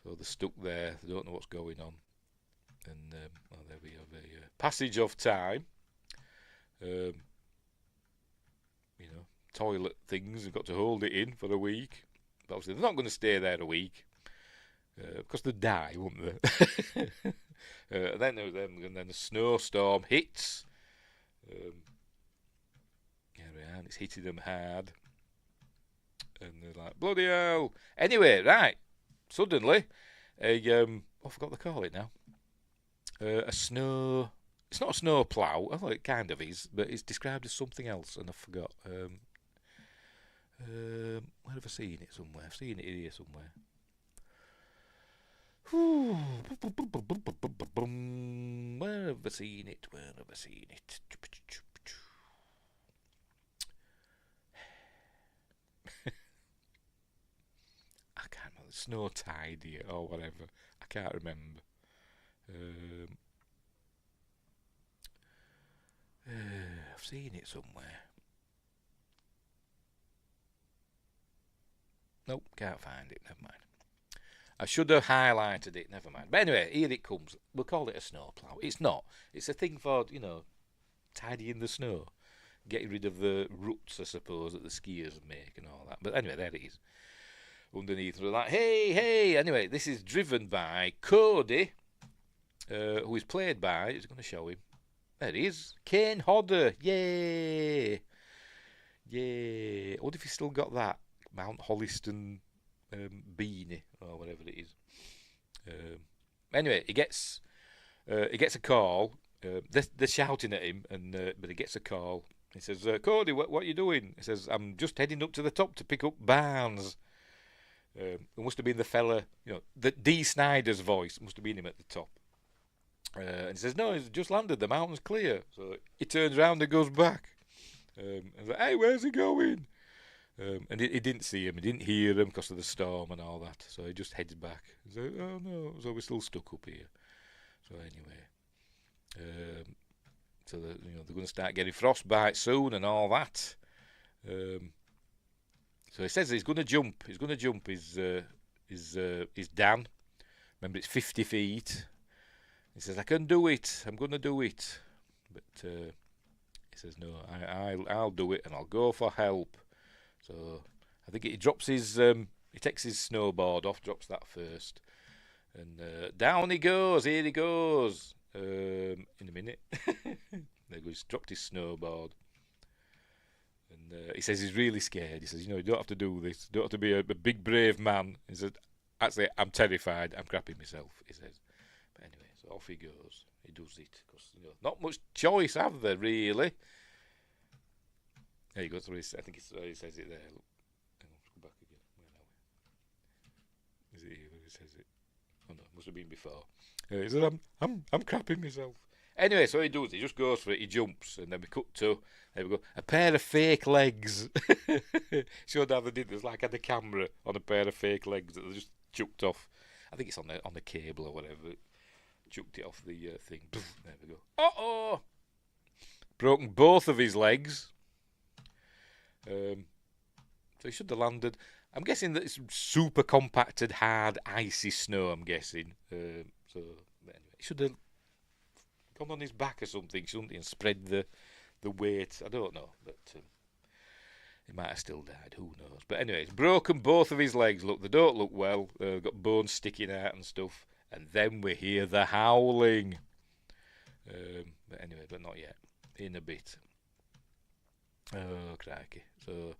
they're stuck there. They don't know what's going on. And there we have a passage of time. Toilet things. They've got to hold it in for a week. But obviously, they're not going to stay there a week. Because they'd die, wouldn't they? And then the snowstorm hits. And it's hitting them hard. And they're like, bloody hell. Anyway, right. Suddenly, I forgot to call it now. A snow... It's not a snow plough. I thought it kind of is, but it's described as something else, and I forgot. Where have I seen it somewhere? I've seen it here somewhere. Where have I seen it? I can't remember. Snow tidy or whatever. I can't remember. I've seen it somewhere. Nope, can't find it. Never mind. I should have highlighted it. Never mind. But anyway, here it comes. We'll call it a snowplow. It's not. It's a thing for, tidying the snow. Getting rid of the ruts, I suppose, that the skiers make and all that. But anyway, there it is. Underneath, we're like, hey. Anyway, this is driven by Cody, who is played by, he's going to show him. There he is. Kane Hodder. Yay. I wonder if he's still got that Mount Holliston beanie or whatever it is. Anyway, he gets a call. They're shouting at him, but he gets a call. He says, "Cody, what are you doing?" He says, "I'm just heading up to the top to pick up Barnes." It must have been the fella, the D. Snyder's voice must have been him at the top. And he says, "No, he's just landed. The mountain's clear." So he turns around and goes back. And he's like, "Hey, where's he going?" And he didn't see him, he didn't hear him because of the storm and all that, so he just heads back. He's like, "Oh no," so we're still stuck up here. So anyway, so they're going to start getting frostbite soon and all that. So he says he's going to jump. He's going to jump his Dan. Remember, it's 50 feet. He says, "I can do it. I'm going to do it." But he says, "No, I'll do it, and I'll go for help." So I think he drops his, he takes his snowboard off, drops that first, and down he goes. Here he goes. In a minute, there goes. He's dropped his snowboard, and he says he's really scared. He says, "You don't have to do this. You don't have to be a big brave man." He says, "Actually, I'm terrified. I'm crapping myself." He says, but anyway, so off he goes. He does it because not much choice, have there really? There you go. So I think he says it there. Look. Hang on, let's go back again. Where are we? Is it here where he says it? Oh no, it must have been before. He said, I'm crapping myself. Anyway, so he does. He just goes for it. He jumps, and then we cut to, there we go, a pair of fake legs. Showed how they did. There's like had a camera on a pair of fake legs that they just chucked off. I think it's on the cable or whatever. Chucked it off the thing. There we go. Uh-oh! Broken both of his legs. So he should have landed. I'm guessing that it's super compacted, hard, icy snow. I'm guessing. So anyway, he should have gone on his back or something, shouldn't he, and spread the weight. I don't know, but He might have still died, who knows. But anyway, he's broken both of his legs. Look, they don't look well. Got bones sticking out and stuff. And then we hear the howling. But anyway, but not yet. In a bit. Oh, crikey. So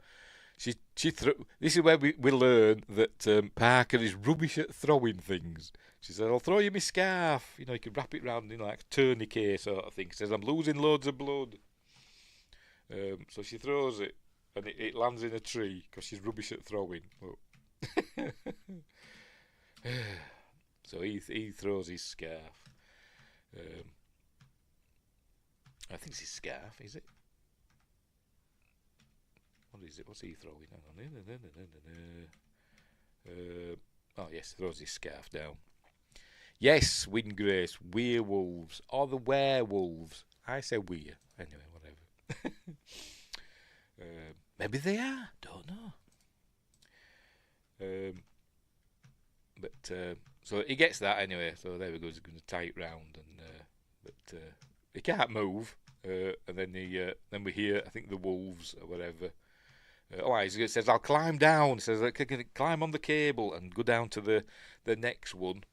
this is where we learn that Parker is rubbish at throwing things. She says, I'll throw you my scarf. You know, you can wrap it round, like a tourniquet sort of thing. She says, I'm losing loads of blood. So she throws it, and it lands in a tree because she's rubbish at throwing. So he throws his scarf. I think it's his scarf, is it? What is it? What's he throwing? Hang on. Oh, yes, throws his scarf down. Yes, Windgrace, werewolves. Or the werewolves. I say weir. Anyway, whatever. Maybe they are. Don't know. So he gets that anyway. So there we go. He's going to tie it round, but he can't move. And then then we hear, I think, the wolves or whatever. He says, I'll climb down. He says, I can climb on the cable and go down to the next one.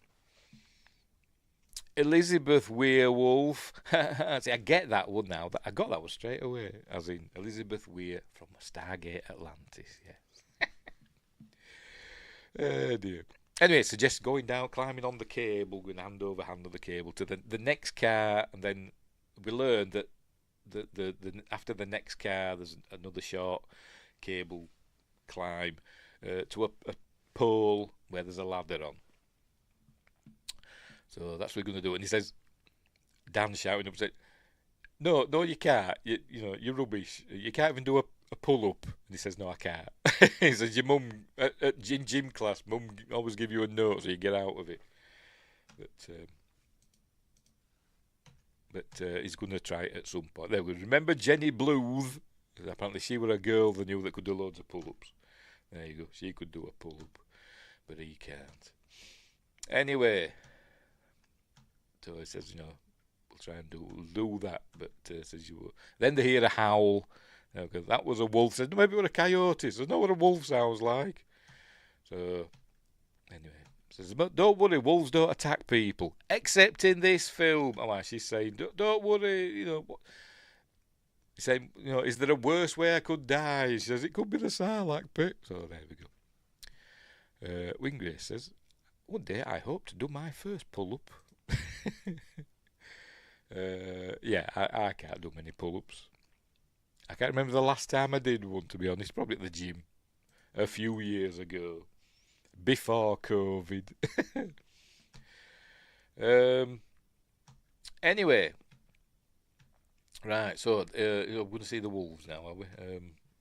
Elizabeth Werewolf. See, I get that one now. I got that one straight away. As in Elizabeth Weir from Stargate Atlantis. Yes. Oh dear. Anyway, so just going down, climbing on the cable, going hand over hand on the cable to the next car, and then we learn that the after the next car, there's another short cable climb to a pole where there's a ladder on. So that's what we're going to do. And he says, Dan shouting up, said, "No, you can't. You're rubbish. You can't even do a pull up." And he says, "No, I can't." He says, "Your mum at gym class, mum always give you a note so you get out of it." But he's going to try it at some point. There we go. Remember Jenny Bluth? Apparently she was a girl they knew that could do loads of pull-ups. There you go. She could do a pull-up, but he can't. Anyway, so he says, we'll try and do that. But says you will. Then they hear a howl. Okay, that was a wolf. Says, no, maybe it was a coyote. Says, know what a wolf sounds like. So anyway, says, but don't worry, wolves don't attack people, except in this film. She's saying, don't worry, What? He's saying, is there a worse way I could die? She says, it could be the Sarlacc pit. So there we go. Winggrace says, one day I hope to do my first pull-up. I can't do many pull-ups. I can't remember the last time I did one, to be honest. Probably at the gym a few years ago, before COVID. Anyway, right. So we're going to see the wolves now, are we?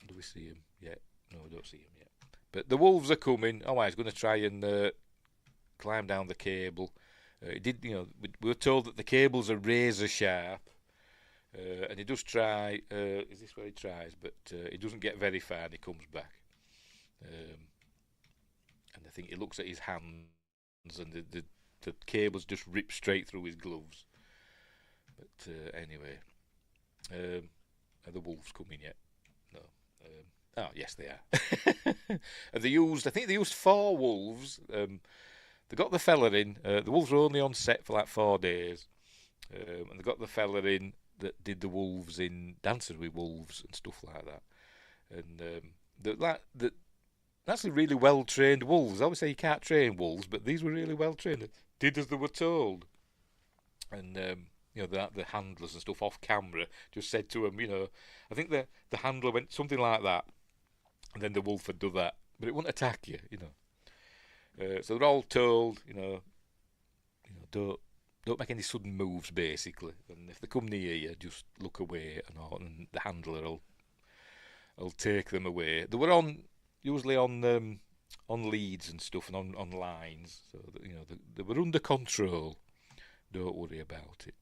Do we see them yet? No, we don't see them yet. But the wolves are coming. He's going to try and climb down the cable. We were told that the cables are razor sharp. And he does try. Is this where he tries? But he doesn't get very far, and he comes back. And I think he looks at his hands, and the cables just rip straight through his gloves. But anyway, are the wolves coming yet? No. Yes, they are. And I think they used 4 wolves. They got the fella in. The wolves were only on set for like 4 days, and they got the fella in that did the wolves in Dances with Wolves and stuff like that. And that's a really well trained wolves. I always say you can't train wolves, but these were really well trained. Did as they were told. And the handlers and stuff off camera just said to him, I think the handler went something like that, and then the wolf would do that, but it wouldn't attack you, So they're all told, don't make any sudden moves, basically. And if they come near you, just look away and the handler will take them away. They were usually on leads and stuff and on lines, so that, they were under control. Don't worry about it.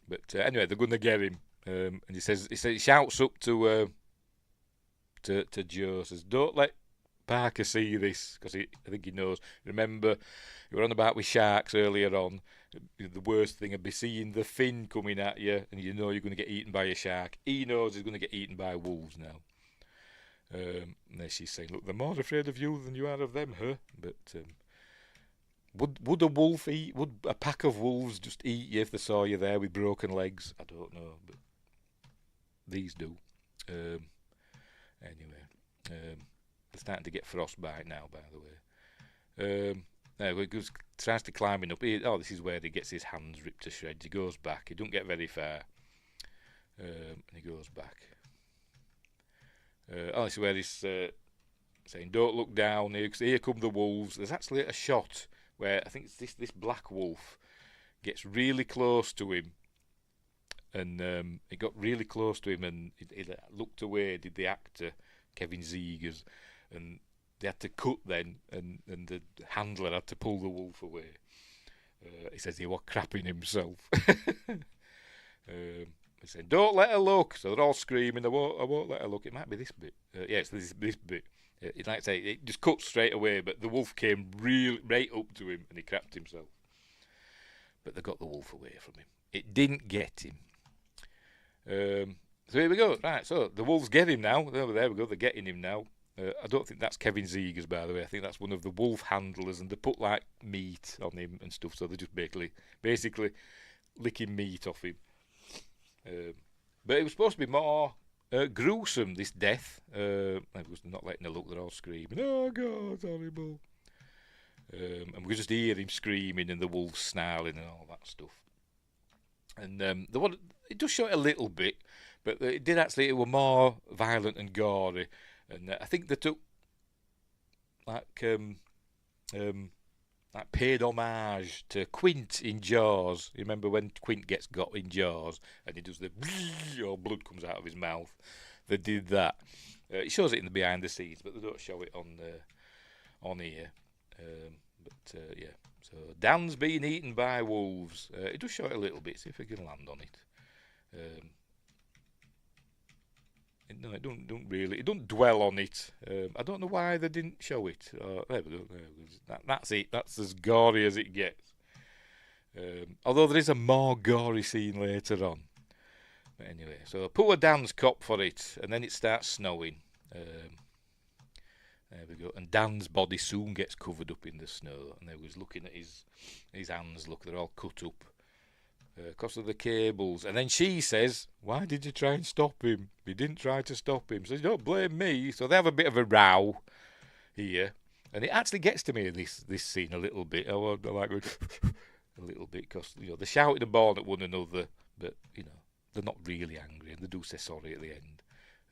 But anyway, they're going to get him, and he shouts up to Joe, says, "Don't let Parker see this," because I think he knows. Remember, you were on about with sharks earlier on. The worst thing would be seeing the fin coming at you, and you're going to get eaten by a shark. He knows he's going to get eaten by wolves now. And then she's saying, look, they're more afraid of you than you are of them, huh? But would a wolf eat? Would a pack of wolves just eat you if they saw you there with broken legs? I don't know, but these do. Anyway, they're starting to get frostbite now, by the way. He tries to climbing up. This is where he gets his hands ripped to shreds. He goes back. He don't get very far. And he goes back. This is where he's saying, don't look down, here come the wolves. There's actually a shot where I think it's this black wolf gets really close to him, and it got really close to him, and he looked away, did the actor, Kevin Zegers, and they had to cut then, and the handler had to pull the wolf away. He says he was crapping himself. He said, don't let her look. So they're all screaming, I won't let her look. It might be this bit. Yes, this bit. Like I say, it just cut straight away, but the wolf came right up to him and he crapped himself. But they got the wolf away from him. It didn't get him. So here we go. Right, so the wolves get him now. There we go, they're getting him now. I don't think that's Kevin Zegers, by the way. I think that's one of the wolf handlers, and they put like meat on him and stuff, so they're just basically licking meat off him. But it was supposed to be more gruesome, this death. Because they're not letting her look, they're all screaming, oh God, it's horrible. And we just hear him screaming and the wolves snarling and all that stuff. And it does show it a little bit, but it were more violent and gory. And I think they took paid homage to Quint in Jaws. You remember when Quint gets got in Jaws and he does the all blood comes out of his mouth? They did that. It shows it in the behind the scenes, but they don't show it on here. Yeah. So Dan's being eaten by wolves. It does show it a little bit. See if we can land on it. No, it don't really. It don't dwell on it. I don't know why they didn't show it. There we go. That's it. That's as gory as it gets. Although there is a more gory scene later on. But anyway, so poor Dan's cop for it, and then it starts snowing. There we go. And Dan's body soon gets covered up in the snow. And they was looking at his hands. Look, they're all cut up. Because of the cables. And then she says, why did you try and stop him? You didn't try to stop him. So you don't blame me. So they have a bit of a row here. And it actually gets to me, this scene, a little bit. I like a little bit, because they're shouting and bawling at one another, but they're not really angry, and they do say sorry at the end.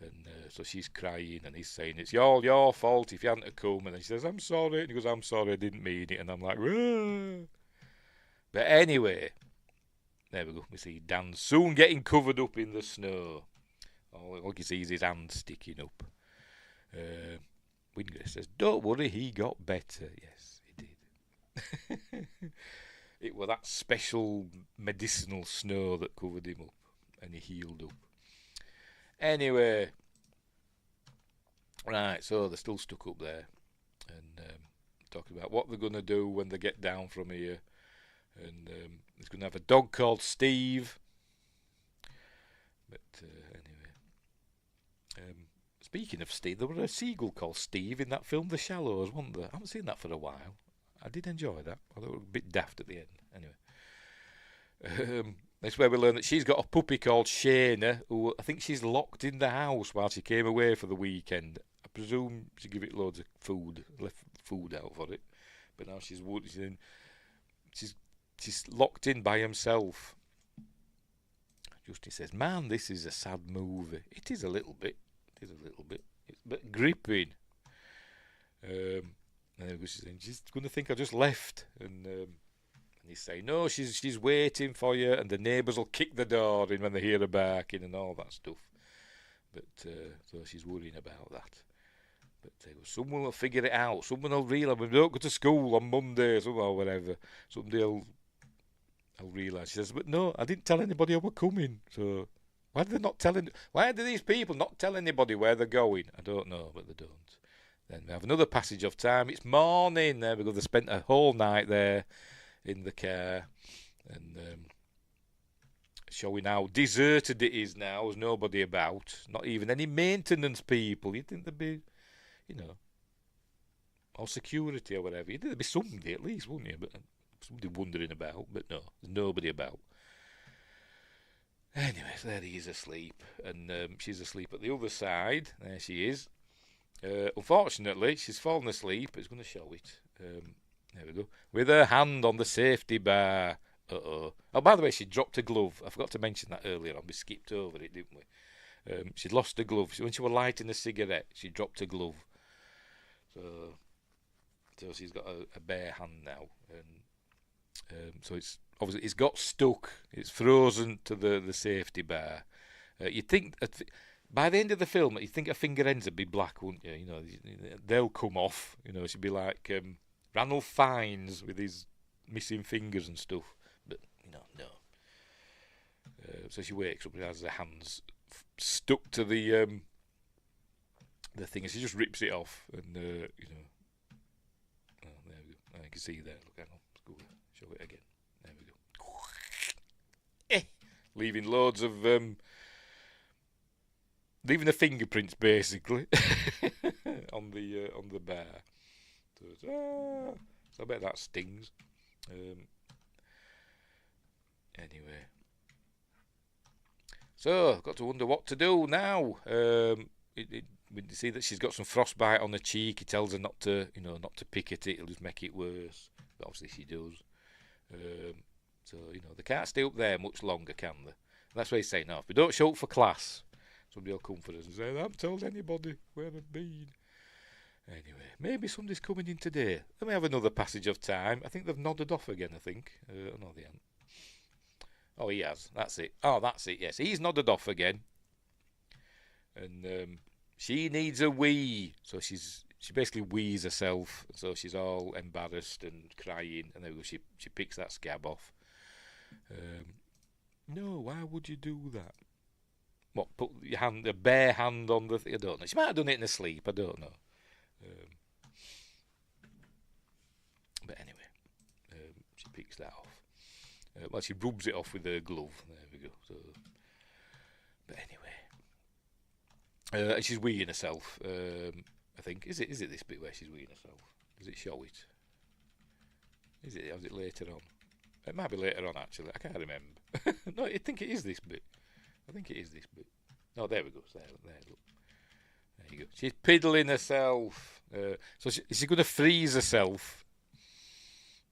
And so she's crying, and he's saying, it's all your fault if you hadn't come. And then she says, I'm sorry. And he goes, I'm sorry, I didn't mean it. And I'm like, Whoa. But anyway, there we go. We see Dan soon getting covered up in the snow. All you see is his hand sticking up. Wingate says, don't worry, he got better. Yes, he did. It was that special medicinal snow that covered him up, and he healed up. Anyway, right, so they're still stuck up there, and talking about what they're going to do when they get down from here. And he's going to have a dog called Steve. But anyway, speaking of Steve, there was a seagull called Steve in that film, The Shallows, wasn't there? I haven't seen that for a while. I did enjoy that, although it was a bit daft at the end. Anyway, that's where we learn that she's got a puppy called Shayna, who I think she's locked in the house while she came away for the weekend. I presume she gave it loads of food, left food out for it. But now she's locked in by himself. Justin says, man, this is a sad movie. It is a little bit. It's a bit gripping. And she's going to think I just left. And he's saying, no, she's waiting for you, and the neighbours will kick the door in when they hear her barking and all that stuff. But so she's worrying about that. But someone will figure it out. Someone will realise, we don't go to school on Monday or whatever. Somebody will realise. She says, but no, I didn't tell anybody I were coming. So why do these people not tell anybody where they're going? I don't know, but they don't. Then we have another passage of time. It's morning. There we go. They spent a whole night there in the car. And showing how deserted it is now. There's nobody about, not even any maintenance people. You'd think there'd be, you know, or security or whatever. You'd think there'd be somebody at least, wouldn't you? But somebody wandering about. But no, there's nobody about. Anyway, there he is asleep, and she's asleep at the other side. There she is. Unfortunately, she's fallen asleep. It's going to show it. There we go. With her hand on the safety bar. Uh-oh. Oh, by the way, she dropped a glove. I forgot to mention that earlier on. We skipped over it, didn't we? She'd lost a glove. When she was lighting a cigarette, she dropped a glove. So she's got a bare hand now. And so it's obviously it's got stuck. It's frozen to the safety bar. You'd think by the end of the film, you'd think her finger ends would be black, wouldn't you? You know, they'll come off. You know, she'd be like Ranulph Fiennes with his missing fingers and stuff. But you know, no. So she wakes up and has her hands stuck to the thing, and she just rips it off, and you know. Oh, there we go. You can see there. Look, hang on. Let's go show it again. There we go. Leaving loads of leaving the fingerprints basically on the bar. So I bet that stings. Anyway, so got to wonder what to do now. We see that she's got some frostbite on the cheek. He tells her not to pick at it. It'll just make it worse. But obviously she does. So they can't stay up there much longer, can they? That's why he's saying, no, if we don't show up for class, somebody will come for us and say, I haven't told anybody where I've been. Anyway, maybe somebody's coming in today. Let me have another passage of time. I think they've nodded off again, I think. No, they haven't. Oh, he has. That's it. Oh, that's it, yes. He's nodded off again. And she needs a wee. So she basically wees herself. So she's all embarrassed and crying. And then she picks that scab off. No, why would you do that? What, put a bare hand on the thing? I don't know. She might have done it in her sleep. I don't know. But anyway, she picks that off. Well, she rubs it off with her glove. There we go. So, but anyway, and she's weeing herself. I think is it this bit where she's weeing herself? Does it show it? Is it? Or is it later on? It might be later on actually. I can't remember. No, I think it is this bit. I think it is this bit. Oh, there we go. There, look. There you go. She's piddling herself. So is she going to freeze herself?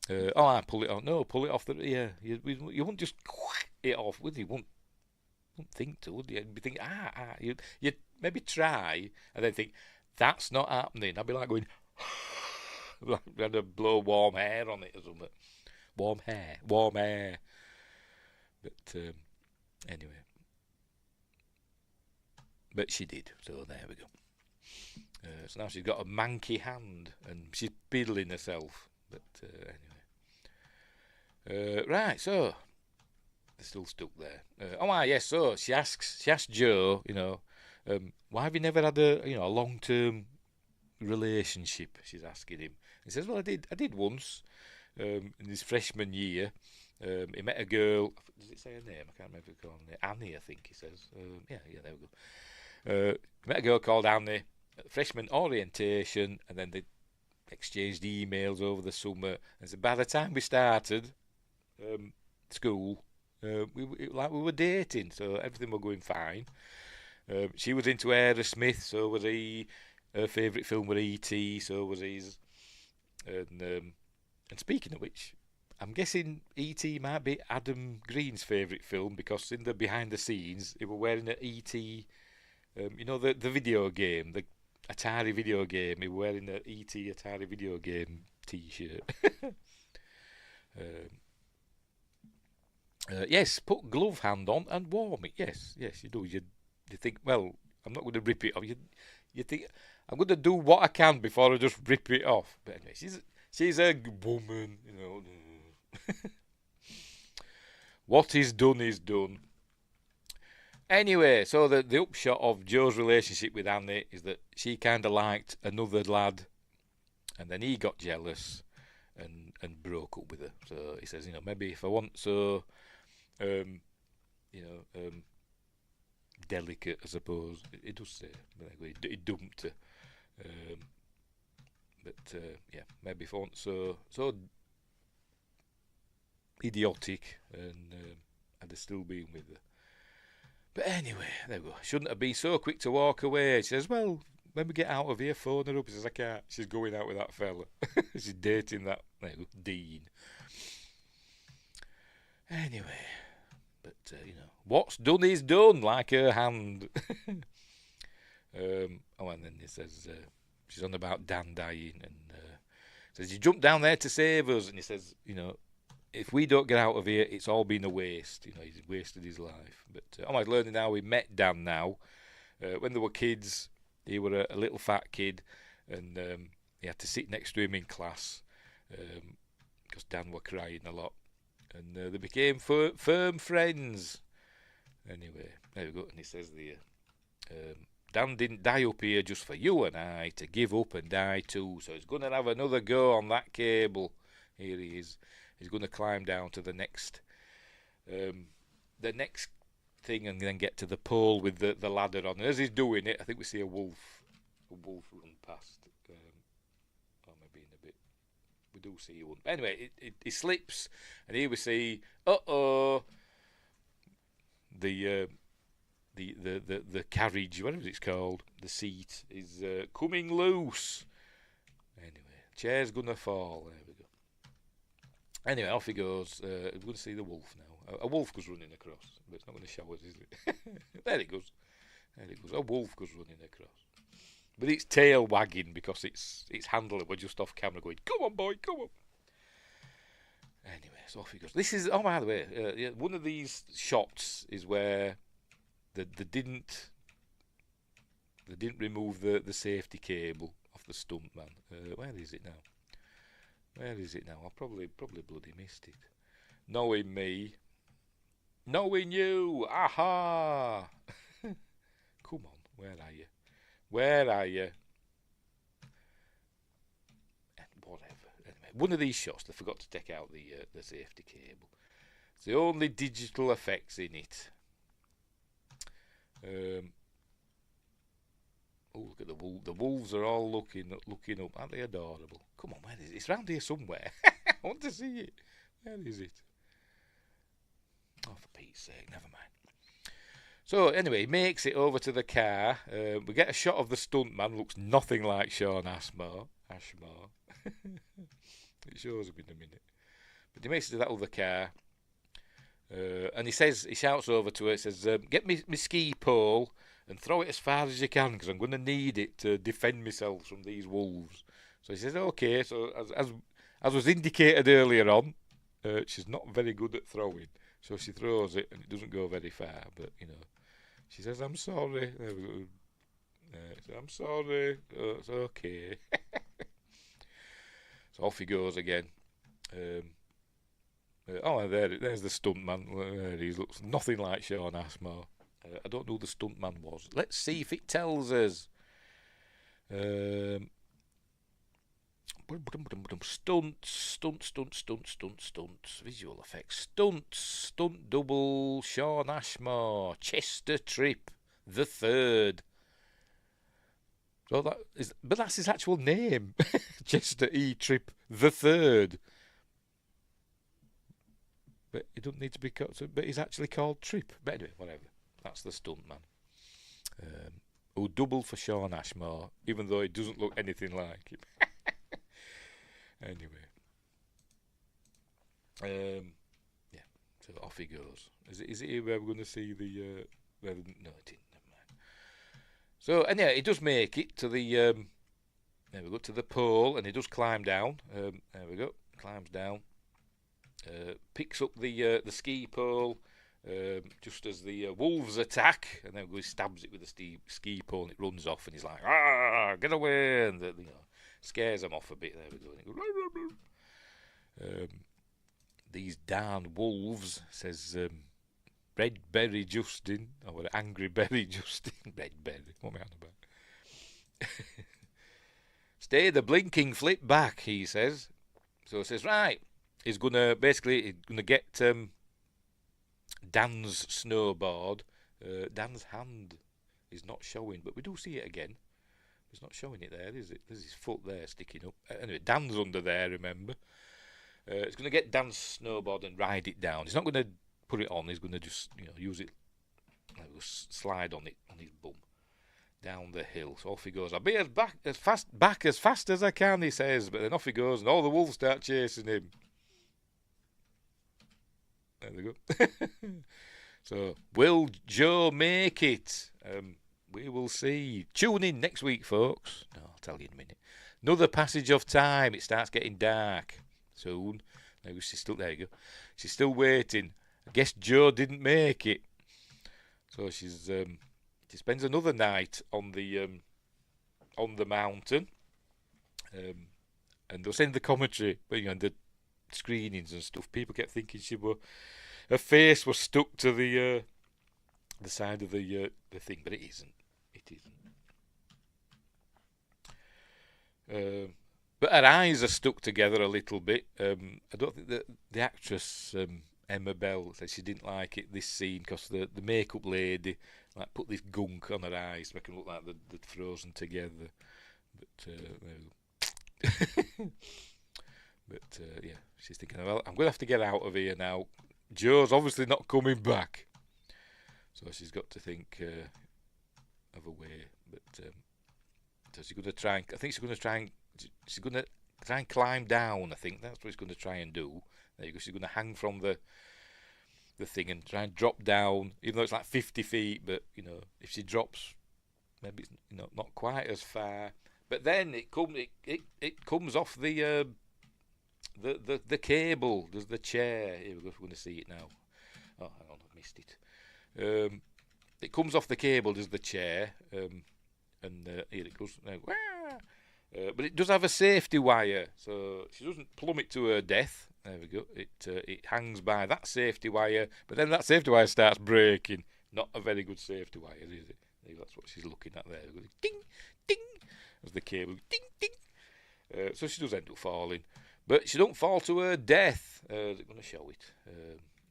I pull it off. No, pull it off. You wouldn't just it off, would you? Wouldn't think to, would you? You'd be thinking, you'd maybe try, and then think, that's not happening. I'd be like going, like had to blow warm air on it or something. Warm air. But anyway. But she did, so there we go. So now she's got a manky hand, and she's piddling herself. But anyway. Right, so they're still stuck there. Yes. So she asked Joe, why have you never had a long-term relationship? She's asking him. He says, well, I did once, in his freshman year. He met a girl. Does it say her name? I can't remember her name. Annie, I think he says. Yeah, there we go. Met a girl called Annie at freshman orientation, and then they exchanged emails over the summer. And so by the time we started school, we were dating, so everything was going fine. She was into Aerosmith, so was he. Her favourite film was E.T., so was his. And speaking of which, I'm guessing E.T. might be Adam Green's favourite film, because in the behind the scenes, he was wearing an E.T. The video game, the Atari video game. He was wearing an E.T. Atari video game T-shirt. Yes, put glove hand on and warm it. Yes, you do. You think, well, I'm not going to rip it off. You think, I'm going to do what I can before I just rip it off. But anyway, she's a woman, What is done is done. Anyway, so the upshot of Joe's relationship with Annie is that she kind of liked another lad, and then he got jealous and broke up with her. So he says, maybe if I want, so delicate, I suppose. It does say, but anyway, it dumped her. Yeah, maybe if I wasn't so idiotic, and I'd have still been with her. But anyway, there we go. Shouldn't have been so quick to walk away. She says, well, when we get out of here, phone her up. He says, I can't. She's going out with that fella. She's dating that Dean. Anyway, but, what's done is done, like her hand. And then he says, she's on about Dan dying, and says, you jumped down there to save us. And he says, if we don't get out of here, it's all been a waste. He's wasted his life. But I was learning how we met Dan now. When they were kids, he were a little fat kid, and he had to sit next to him in class because Dan were crying a lot. And they became firm friends. Anyway, there we go. And he says Dan didn't die up here just for you and I to give up and die too. So he's going to have another go on that cable. Here he is. He's going to climb down to the next thing, and then get to the pole with the ladder on. And as he's doing it, I think we see a wolf run past. Or maybe in a bit. We do see one. Anyway, he slips, and here we see, the carriage, whatever it's called, the seat is coming loose. Anyway, chair's gonna fall. There we go. Anyway, off he goes. We're going to see the wolf now. A wolf goes running across, but it's not going to show us, is it? There it goes. A wolf goes running across, but its tail wagging because its handler were just off camera going, "Come on, boy, come on." Anyway, so off he goes. This is, by the way, one of these shots is where they didn't remove the safety cable off the stuntman. Where is it now? I probably bloody missed it. Knowing me, knowing you, aha! Come on, where are you? Whatever. Anyway, one of these shots, they forgot to take out the safety cable. It's the only digital effects in it. Look at the wolves are all looking up. Aren't they adorable? Come on, where is it? It's round here somewhere. I want to see it. Where is it? Oh, for Pete's sake, never mind. So anyway, he makes it over to the car. We get a shot of the stuntman. Looks nothing like Sean Ashmore. It shows him in a minute. But he makes it to that other car. And he shouts over to her, says, get me ski pole and throw it as far as you can, because I'm going to need it to defend myself from these wolves. So he says, okay. So as was indicated earlier on, she's not very good at throwing. So she throws it and it doesn't go very far. But, she says, I'm sorry. I'm sorry. Oh, it's okay. So off he goes again. There's the stuntman. There he looks nothing like Sean Ashmore. I don't know who the stuntman was. Let's see if it tells us. Stunts. Visual effects. Stunt double. Sean Ashmore. Chester Tripp the Third. So but that's his actual name. Chester E. Tripp the Third. But he doesn't need to be called. But he's actually called Tripp. But anyway, whatever. That's the stuntman. Who doubled for Sean Ashmore, even though he doesn't look anything like him. Anyway. Yeah. So off he goes. Is it here where we're going to see the? No, it didn't. Never mind. So anyway, he does make it to the. There we go, to the pole, and he does climb down. There we go. Climbs down. Picks up the ski pole. Just as the wolves attack, and then he stabs it with the ski pole, and it runs off, and he's like, "Ah, get away!" And scares them off a bit. There we go. And he goes, these darn wolves, says Red Berry Justin, or Angry Berry Justin. Red Berry, what am I on about? Stay the blinking flip back, he says. So he says, right, he's gonna get Dan's snowboard. Dan's hand is not showing, but we do see it again. It's not showing it there, is it? There's his foot there sticking up. Anyway, Dan's under there, remember. It's going to get Dan's snowboard and ride it down. He's not going to put it on. He's going to just, use it, slide on it, on his bum, down the hill. So off he goes. I'll be back as fast as I can, he says. But then off he goes, and all the wolves start chasing him. There we go. So, will Joe make it? We will see. Tune in next week, folks. No, I'll tell you in a minute. Another passage of time. It starts getting dark soon. She's still there. You go. She's still waiting. I guess Joe didn't make it, so she spends another night on the mountain. And they'll send the commentary, but the screenings and stuff. People kept thinking her face was stuck to the side of the thing, but it isn't. It isn't. But her eyes are stuck together a little bit. I don't think that the actress Emma Bell said she didn't like it, this scene, because the makeup lady put this gunk on her eyes, making them look like they'd frozen together. But yeah, she's thinking, well, I'm going to have to get out of here now. Joe's obviously not coming back, so she's got to think of a way. But so she's going to try. She's going to try and climb down. I think that's what she's going to try and do. There you go. She's going to hang from the thing and try and drop down, even though it's like 50 feet. But if she drops, maybe it's not quite as far. But then it comes off the cable. There's the chair. Here we go. We're going to see it now. Oh, hang on, I missed it. It comes off the cable. There's the chair, and here it goes. Now, but it does have a safety wire, so she doesn't plummet to her death. There we go. It hangs by that safety wire, but then that safety wire starts breaking. Not a very good safety wire, is it? That's what she's looking at there. Ding, ding. As the cable, ding, ding. So she does end up falling, but she don't fall to her death. They're going to show it.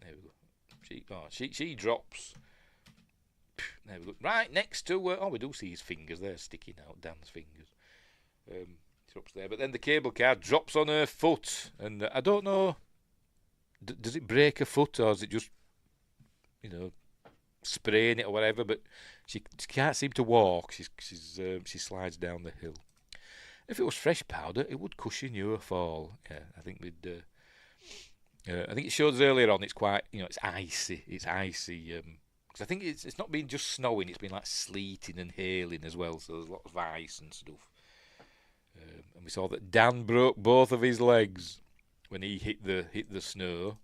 There we go. She drops. There we go. Right next to we do see his fingers there sticking out. Dan's fingers. Drops there, but then the cable car drops on her foot, and I don't know. Does it break her foot, or is it just spraying it or whatever? But she can't seem to walk. She slides down the hill. If it was fresh powder, it would cushion your fall. Yeah, I think we'd. I think it shows earlier on. It's quite, it's icy. It's icy. Because I think it's not been just snowing. It's been like sleeting and hailing as well. So there's lots of ice and stuff. And we saw that Dan broke both of his legs when he hit the snow.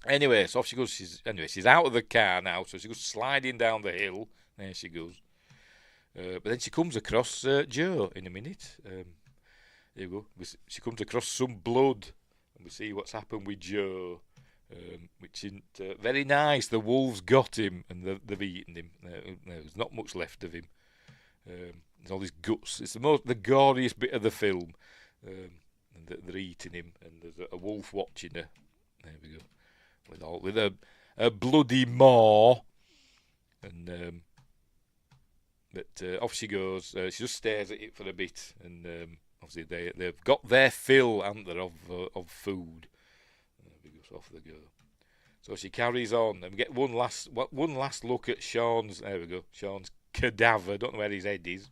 Anyway, so off she goes. She's out of the car now, so she goes sliding down the hill. There she goes. But then she comes across Joe in a minute. Here we go. She comes across some blood, and we see what's happened with Joe, which isn't very nice. The wolves got him, and they've eaten him. There's not much left of him. There's all these guts. It's the goriest bit of the film. And they're eating him, and there's a wolf watching her. There we go. With a bloody maw, and but off she goes. She just stares at it for a bit, and obviously they've got their fill, haven't they, of food. There we go. So off they go. So she carries on, and we get one last look at Sean's. There we go. Sean's cadaver. Don't know where his head is.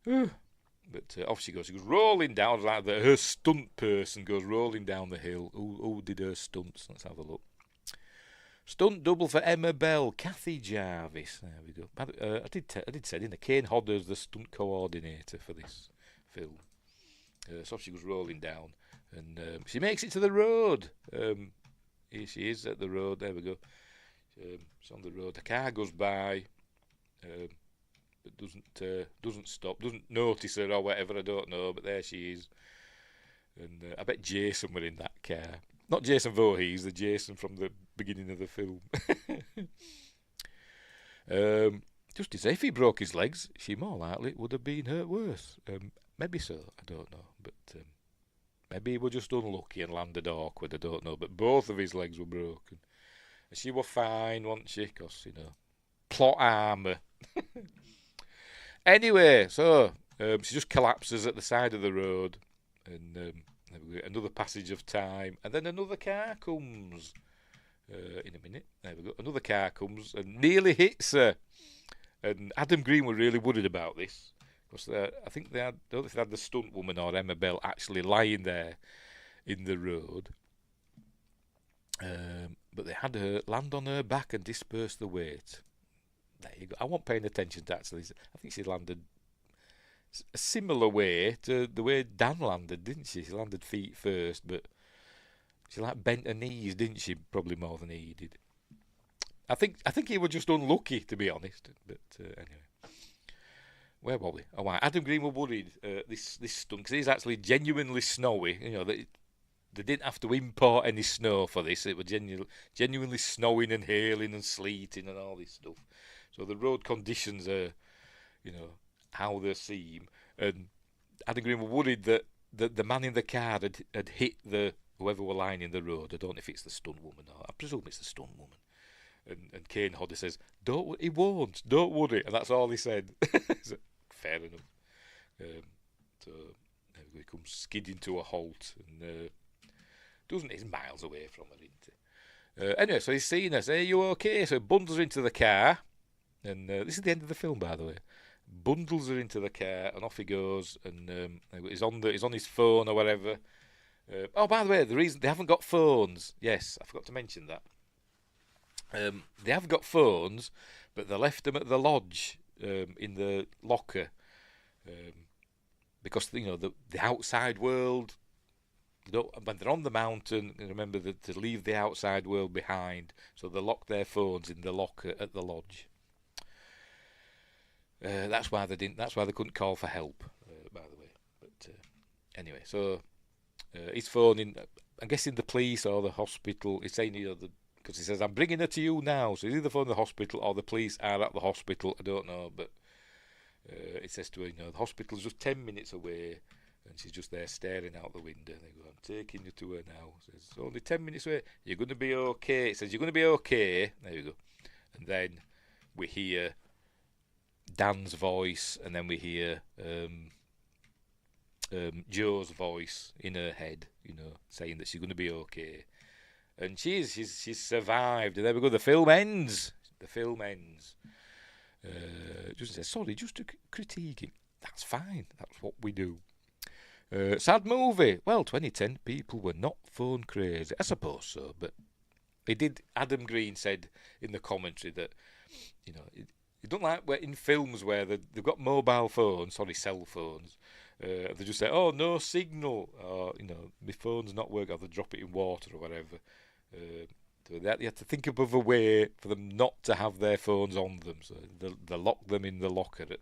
But off she goes. She goes rolling down like her stunt person goes rolling down the hill. Who did her stunts? Let's have a look. Stunt double for Emma Bell, Kathy Jarvis. There we go. I did say, didn't I? Kane Hodder's the stunt coordinator for this film. So off she goes rolling down, and she makes it to the road. Here she is at the road. There we go. She's on the road. A car goes by. But doesn't stop, doesn't notice her or whatever, I don't know, but there she is. And I bet Jason were in that car. Not Jason Voorhees, the Jason from the beginning of the film. Just to say, if he broke his legs, she more likely would have been hurt worse. Maybe so, I don't know. But maybe he was just unlucky and landed awkward, I don't know. But both of his legs were broken. And she were fine, wasn't she? Because, plot armour. Anyway, so she just collapses at the side of the road, and another passage of time, and then another car comes. In a minute, there we go. Another car comes and nearly hits her. And Adam Green were really worried about this because I think they had, don't know if they had the stunt woman or Emma Bell actually lying there in the road. But they had her land on her back and disperse the weight. There you go. I wasn't paying attention to actually. I think she landed a similar way to the way Dan landed, didn't she? She landed feet first, but she bent her knees, didn't she? Probably more than he did. I think he was just unlucky, to be honest. But anyway, where were we? Oh, right. Adam Green were worried this stunt because it's actually genuinely snowy. They didn't have to import any snow for this. It was genuinely snowing and hailing and sleeting and all this stuff. So the road conditions are, how they seem. And Adam Green were worried that the man in the car had hit whoever were lying in the road. I don't know if it's the stunt woman or I presume it's the stunt woman. And Kane Hodder says, he won't, don't worry. And that's all he said. So, fair enough. So he comes skidding to a halt and he's miles away from her, isn't he? Anyway, so he's seen her. Say, are you okay? So he bundles her into the car. And this is the end of the film, by the way. Bundles her into the car and off he goes. And he's on his phone or whatever. By the way, the reason they haven't got phones. Yes, I forgot to mention that. They have got phones, but they left them at the lodge in the locker because the outside world. When they're on the mountain, remember to leave the outside world behind. So they lock their phones in the locker at the lodge. That's why they didn't. That's why they couldn't call for help. By the way, but anyway, so he's phoning. I'm guessing the police or the hospital. He's saying because he says, I'm bringing her to you now. So he's either phoning the hospital or the police are at the hospital. I don't know, but it says to her, the hospital's just 10 minutes away. And she's just there staring out the window. They go, I'm taking you to her now. Says, it's only 10 minutes away. You're going to be okay. It says, you're going to be okay. There you go. And then we hear Dan's voice. And then we hear Joe's voice in her head, saying that she's going to be okay. And she's survived. And there we go. The film ends. Just says, sorry, just to critique it. That's fine. That's what we do. Sad movie. Well, 2010, people were not phone crazy. I suppose so, but Adam Green said in the commentary that, you don't like in films where they've got mobile phones, cell phones, they just say, oh, no signal, or, my phone's not working, or they drop it in water or whatever. So you have to think of a way for them not to have their phones on them. So they lock them in the locker at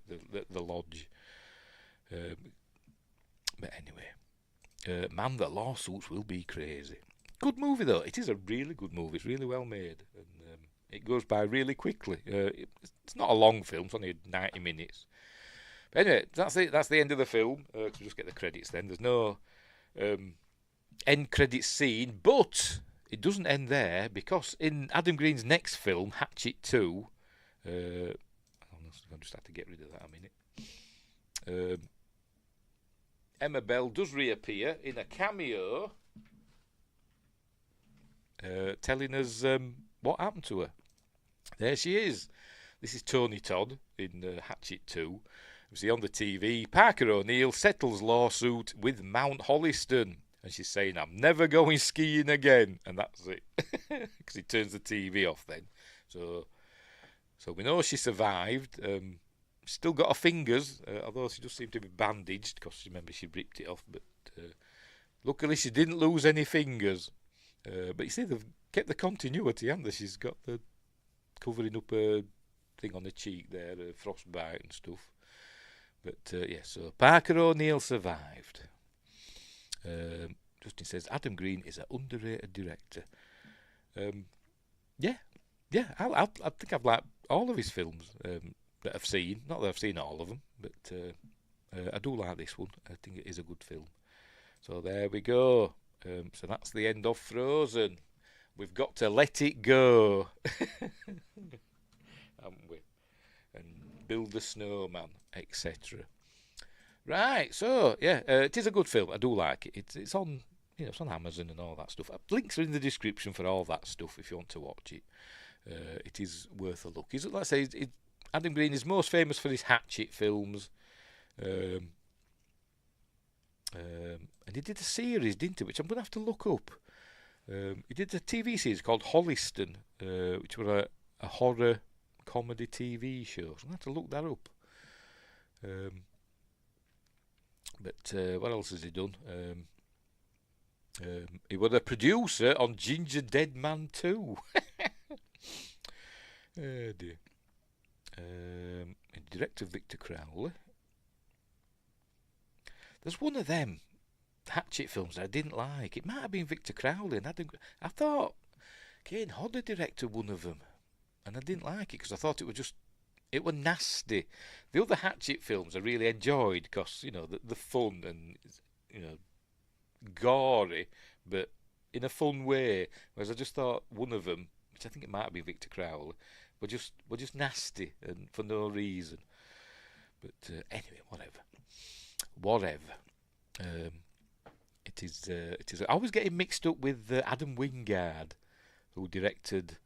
the lodge. But anyway, man, the lawsuits will be crazy. Good movie, though. It is a really good movie. It's really well made. And it goes by really quickly. It's not a long film. It's only 90 minutes. But anyway, that's it. That's the end of the film. We just get the credits then. There's no end credits scene. But it doesn't end there because in Adam Green's next film, Hatchet 2... I'll just have to get rid of that a minute. Emma Bell does reappear in a cameo, telling us what happened to her. There she is. This is Tony Todd in Hatchet 2. We see on the TV, Parker O'Neill settles lawsuit with Mount Holliston. And she's saying, I'm never going skiing again. And that's it. Because he turns the TV off then. So we know she survived. Still got her fingers, although she does seem to be bandaged because remember she ripped it off. But luckily she didn't lose any fingers. But you see they've kept the continuity, haven't they? She's got the covering up a thing on the cheek there, frostbite and stuff. But so Parker O'Neill survived. Justin says Adam Green is an underrated director. I think I've liked all of his films. That I've seen. Not that I've seen all of them, but I do like this one. I think it is a good film. So there we go. So that's the end of Frozen. We've got to let it go, haven't we? And build a snowman, etc. Right, so yeah, it is a good film. I do like it. It's on, it's on Amazon and all that stuff. Links are in the description for all that stuff if you want to watch it. It is worth a look. Let's say Adam Green is most famous for his Hatchet films, and he did a series, didn't he? Which I'm going to have to look up. He did a TV series called Holliston, which was a horror comedy TV show. So I'm going to have to look that up. But what else has he done? He was a producer on Ginger Dead Man 2. Oh dear. Director Victor Crowley. There's one of them Hatchet films that I didn't like. It might have been Victor Crowley, and I thought Kane Hodder directed one of them, and I didn't like it because I thought it was nasty. The other Hatchet films I really enjoyed because the fun and gory, but in a fun way. Whereas I just thought one of them, which I think it might be Victor Crowley, were just nasty and for no reason. But anyway, whatever. It is. I always get him mixed up with Adam Wingard, who directed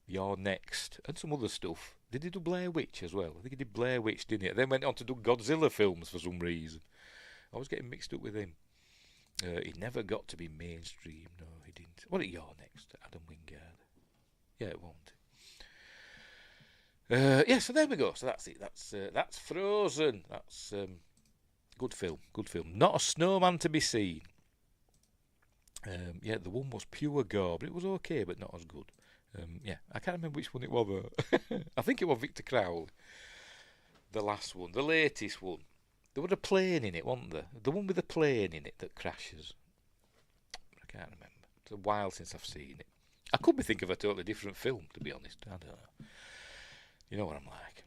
You're Next and some other stuff. Did he do Blair Witch as well? I think he did Blair Witch, didn't he? Then went on to do Godzilla films for some reason. I always get him mixed up with him. He never got to be mainstream. No, he didn't. What are You're Next? Adam Wingard. Yeah, it won't. Yeah, so there we go. So that's it. That's Frozen. That's good film. Good film. Not a snowman to be seen. Yeah, the one was pure gore, but it was okay, but not as good. Yeah, I can't remember which one it was though. I think it was Victor Crowley. The last one, the latest one. There was a plane in it, wasn't there? The one with the plane in it that crashes. I can't remember. It's a while since I've seen it. I could be thinking of a totally different film, to be honest. I don't know. You know what I'm like.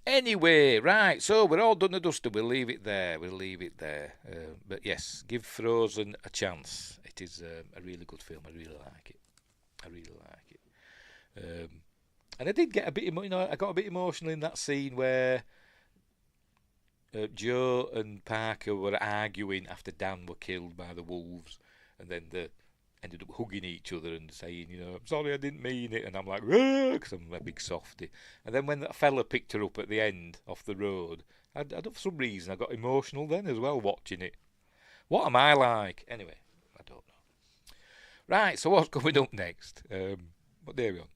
Anyway, right, so we're all done and dusted. We'll leave it there. But yes, give Frozen a chance. It is a really good film. I really like it. And I did get a bit, I got a bit emotional in that scene where Joe and Parker were arguing after Dan were killed by the wolves, and then they ended up hugging each other and saying, I'm sorry, I didn't mean it, and I'm like, because I'm a big softy. And then when that fella picked her up at the end off the road, I for some reason I got emotional then as well watching it. What am I like? Anyway, I don't know. Right, so what's coming up next? What day are we on?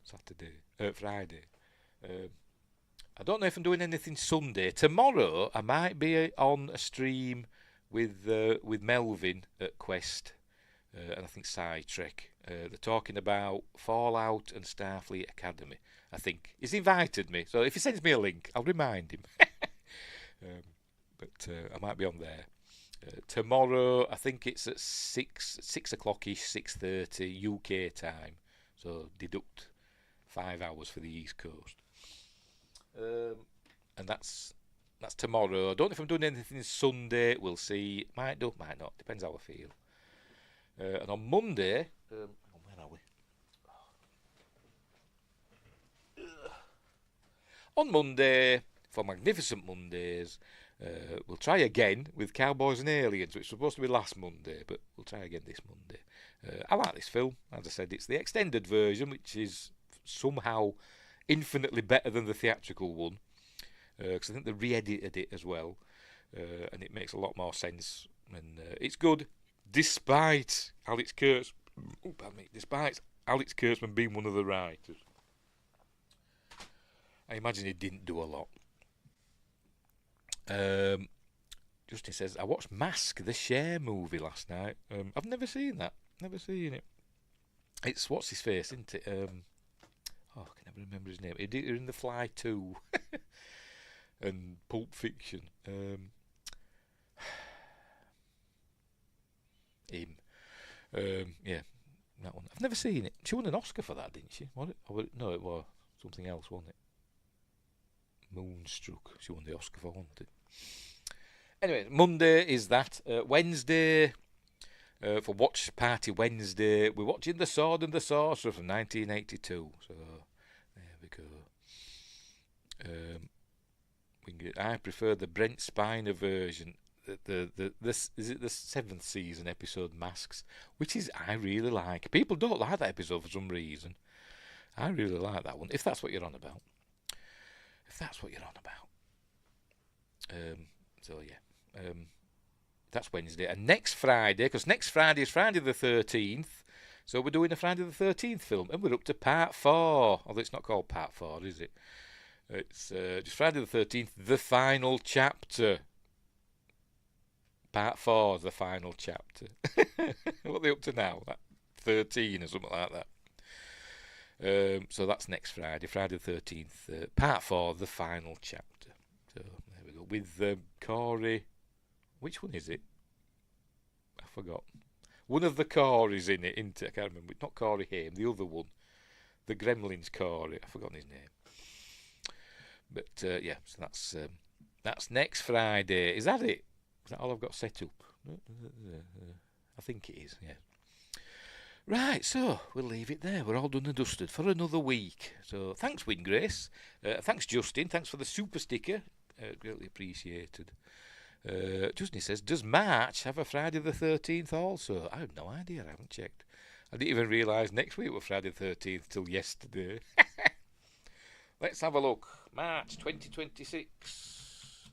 Friday. I don't know if I'm doing anything Sunday. Tomorrow I might be on a stream with Melvin at Quest, and I think Trek. They're talking about Fallout and Starfleet Academy. I think he's invited me, so if he sends me a link, I'll remind him. But I might be on there tomorrow. I think it's at 6 o'clock-ish, 6:30 UK time. So deduct 5 hours for the East Coast. And that's tomorrow. I don't know if I'm doing anything Sunday. We'll see. Might do, might not. Depends how I feel. And on Monday, where are we? On Monday, for Magnificent Mondays, we'll try again with Cowboys and Aliens, which was supposed to be last Monday, but we'll try again this Monday. I like this film. As I said, it's the extended version, which is somehow infinitely better than the theatrical one, because I think they re-edited it as well, and it makes a lot more sense, and it's good, despite Alex Kurtzman being one of the writers. I imagine he didn't do a lot. Justin says, I watched Mask, the Cher movie last night. I've never seen that. Never seen it. It's what's his face, isn't it? I can never remember his name. He did it in The Fly 2 and Pulp Fiction. Him. Yeah, that one. I've never seen it. She won an Oscar for that, didn't she? No, it was something else, wasn't it? Moonstruck. She won the Oscar for, wasn't it? Anyway, Monday is that. Wednesday, for Watch Party Wednesday. We're watching The Sword and the Sorcerer from 1982. So there we go. I prefer the Brent Spiner version. Is it the 7th season episode Masks, which is I really like. People don't like that episode for some reason. I really like that one. If that's what you're on about. So yeah. That's Wednesday. And next Friday, because next Friday is Friday the 13th, so we're doing a Friday the 13th film, and we're up to part 4. Although it's not called part 4, is it? It's just Friday the 13th, the final chapter. Part 4 is the final chapter. What are they up to now? Like 13 or something like that. So that's next Friday, Friday the 13th, part 4, the final chapter. So there we go. With Corey. Which one is it? I forgot. One of the Corys in it, isn't it? I can't remember. It's not Corey Haim, the other one. The Gremlins Corey. I've forgotten his name. But yeah, so that's next Friday. Is that it? Is that all I've got set up? I think it is, yeah. Right, so we'll leave it there. We're all done and dusted for another week. So thanks, Wingrace. Thanks, Justin. Thanks for the super sticker. Greatly appreciated. Justin says, does March have a Friday the 13th also? I have no idea. I haven't checked. I didn't even realise next week was Friday the 13th till yesterday. Let's have a look. March 2026.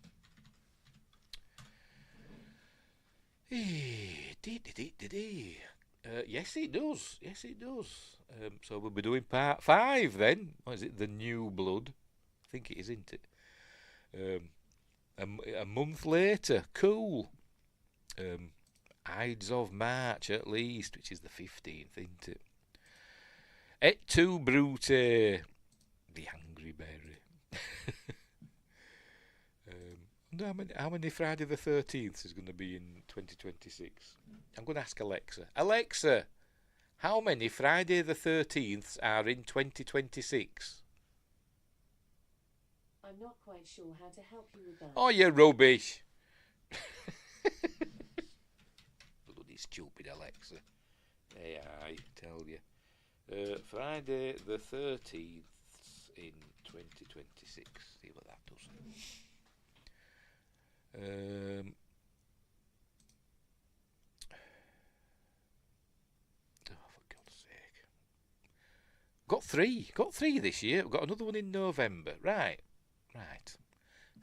Yes, it does. Yes, it does. So we'll be doing part 5 then. What is it? The New Blood. I think it is, isn't it? A month later. Cool. Ides of March at least, which is the 15th, isn't it? Et tu, Brute. The Angry Berry. How many Friday the 13th is going to be in 2026? I'm going to ask Alexa. Alexa, how many Friday the 13ths are in 2026? I'm not quite sure how to help you with that. Oh, you're rubbish. Bloody stupid Alexa. Hey, I tell you. Friday the 13th in 2026. See what that does. For God's sake. Got three this year. We've got another one in November. Right.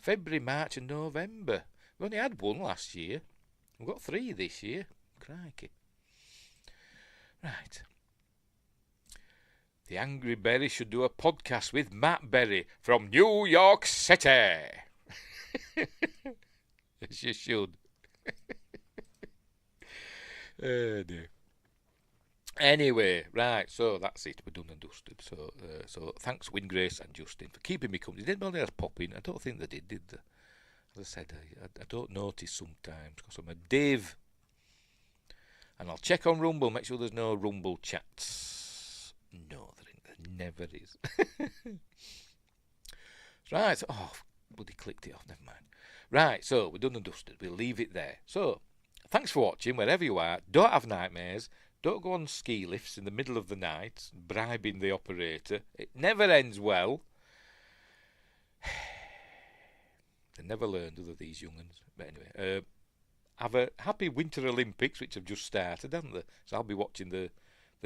February, March and November. We only had one last year. We've got 3 this year. Crikey. Right. The Angry Berry should do a podcast with Matt Berry from New York City. Yes, you should. Oh, dear. Anyway, right, so that's it. We're done and dusted. So thanks, Wingrace and Justin, for keeping me company. Did anybody else pop in? I don't think they did they? As I said, I don't notice sometimes because I'm a div. And I'll check on Rumble, make sure there's no Rumble chats. No, there never is. Right, oh, bloody clicked it off, never mind. Right, so we're done and dusted. We'll leave it there. So, thanks for watching, wherever you are. Don't have nightmares. Don't go on ski lifts in the middle of the night, bribing the operator. It never ends well. They never learn, do they, these young'uns? But anyway, have a happy Winter Olympics, which have just started, haven't they? So I'll be watching the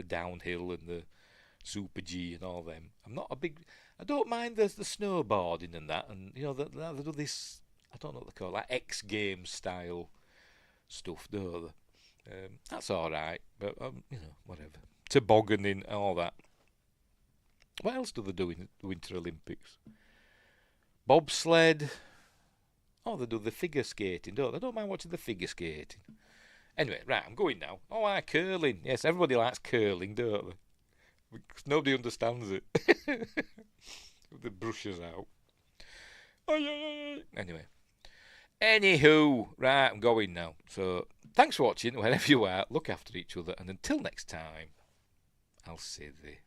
downhill and the Super G and all them. I don't mind the snowboarding and that, and you know they do this. I don't know what they call it, like X Games style stuff, do they? That's all right, but you know, whatever. Tobogganing, all that. What else do they do in the Winter Olympics? Bobsled. Oh, they do the figure skating, don't they? I don't mind watching the figure skating. Anyway, right, I'm going now. Oh, curling. Yes, everybody likes curling, don't they? Because nobody understands it. The brushes out. Anyway. Anywho, right, I'm going now. So, thanks for watching, wherever you are. Look after each other, and until next time, I'll see thee.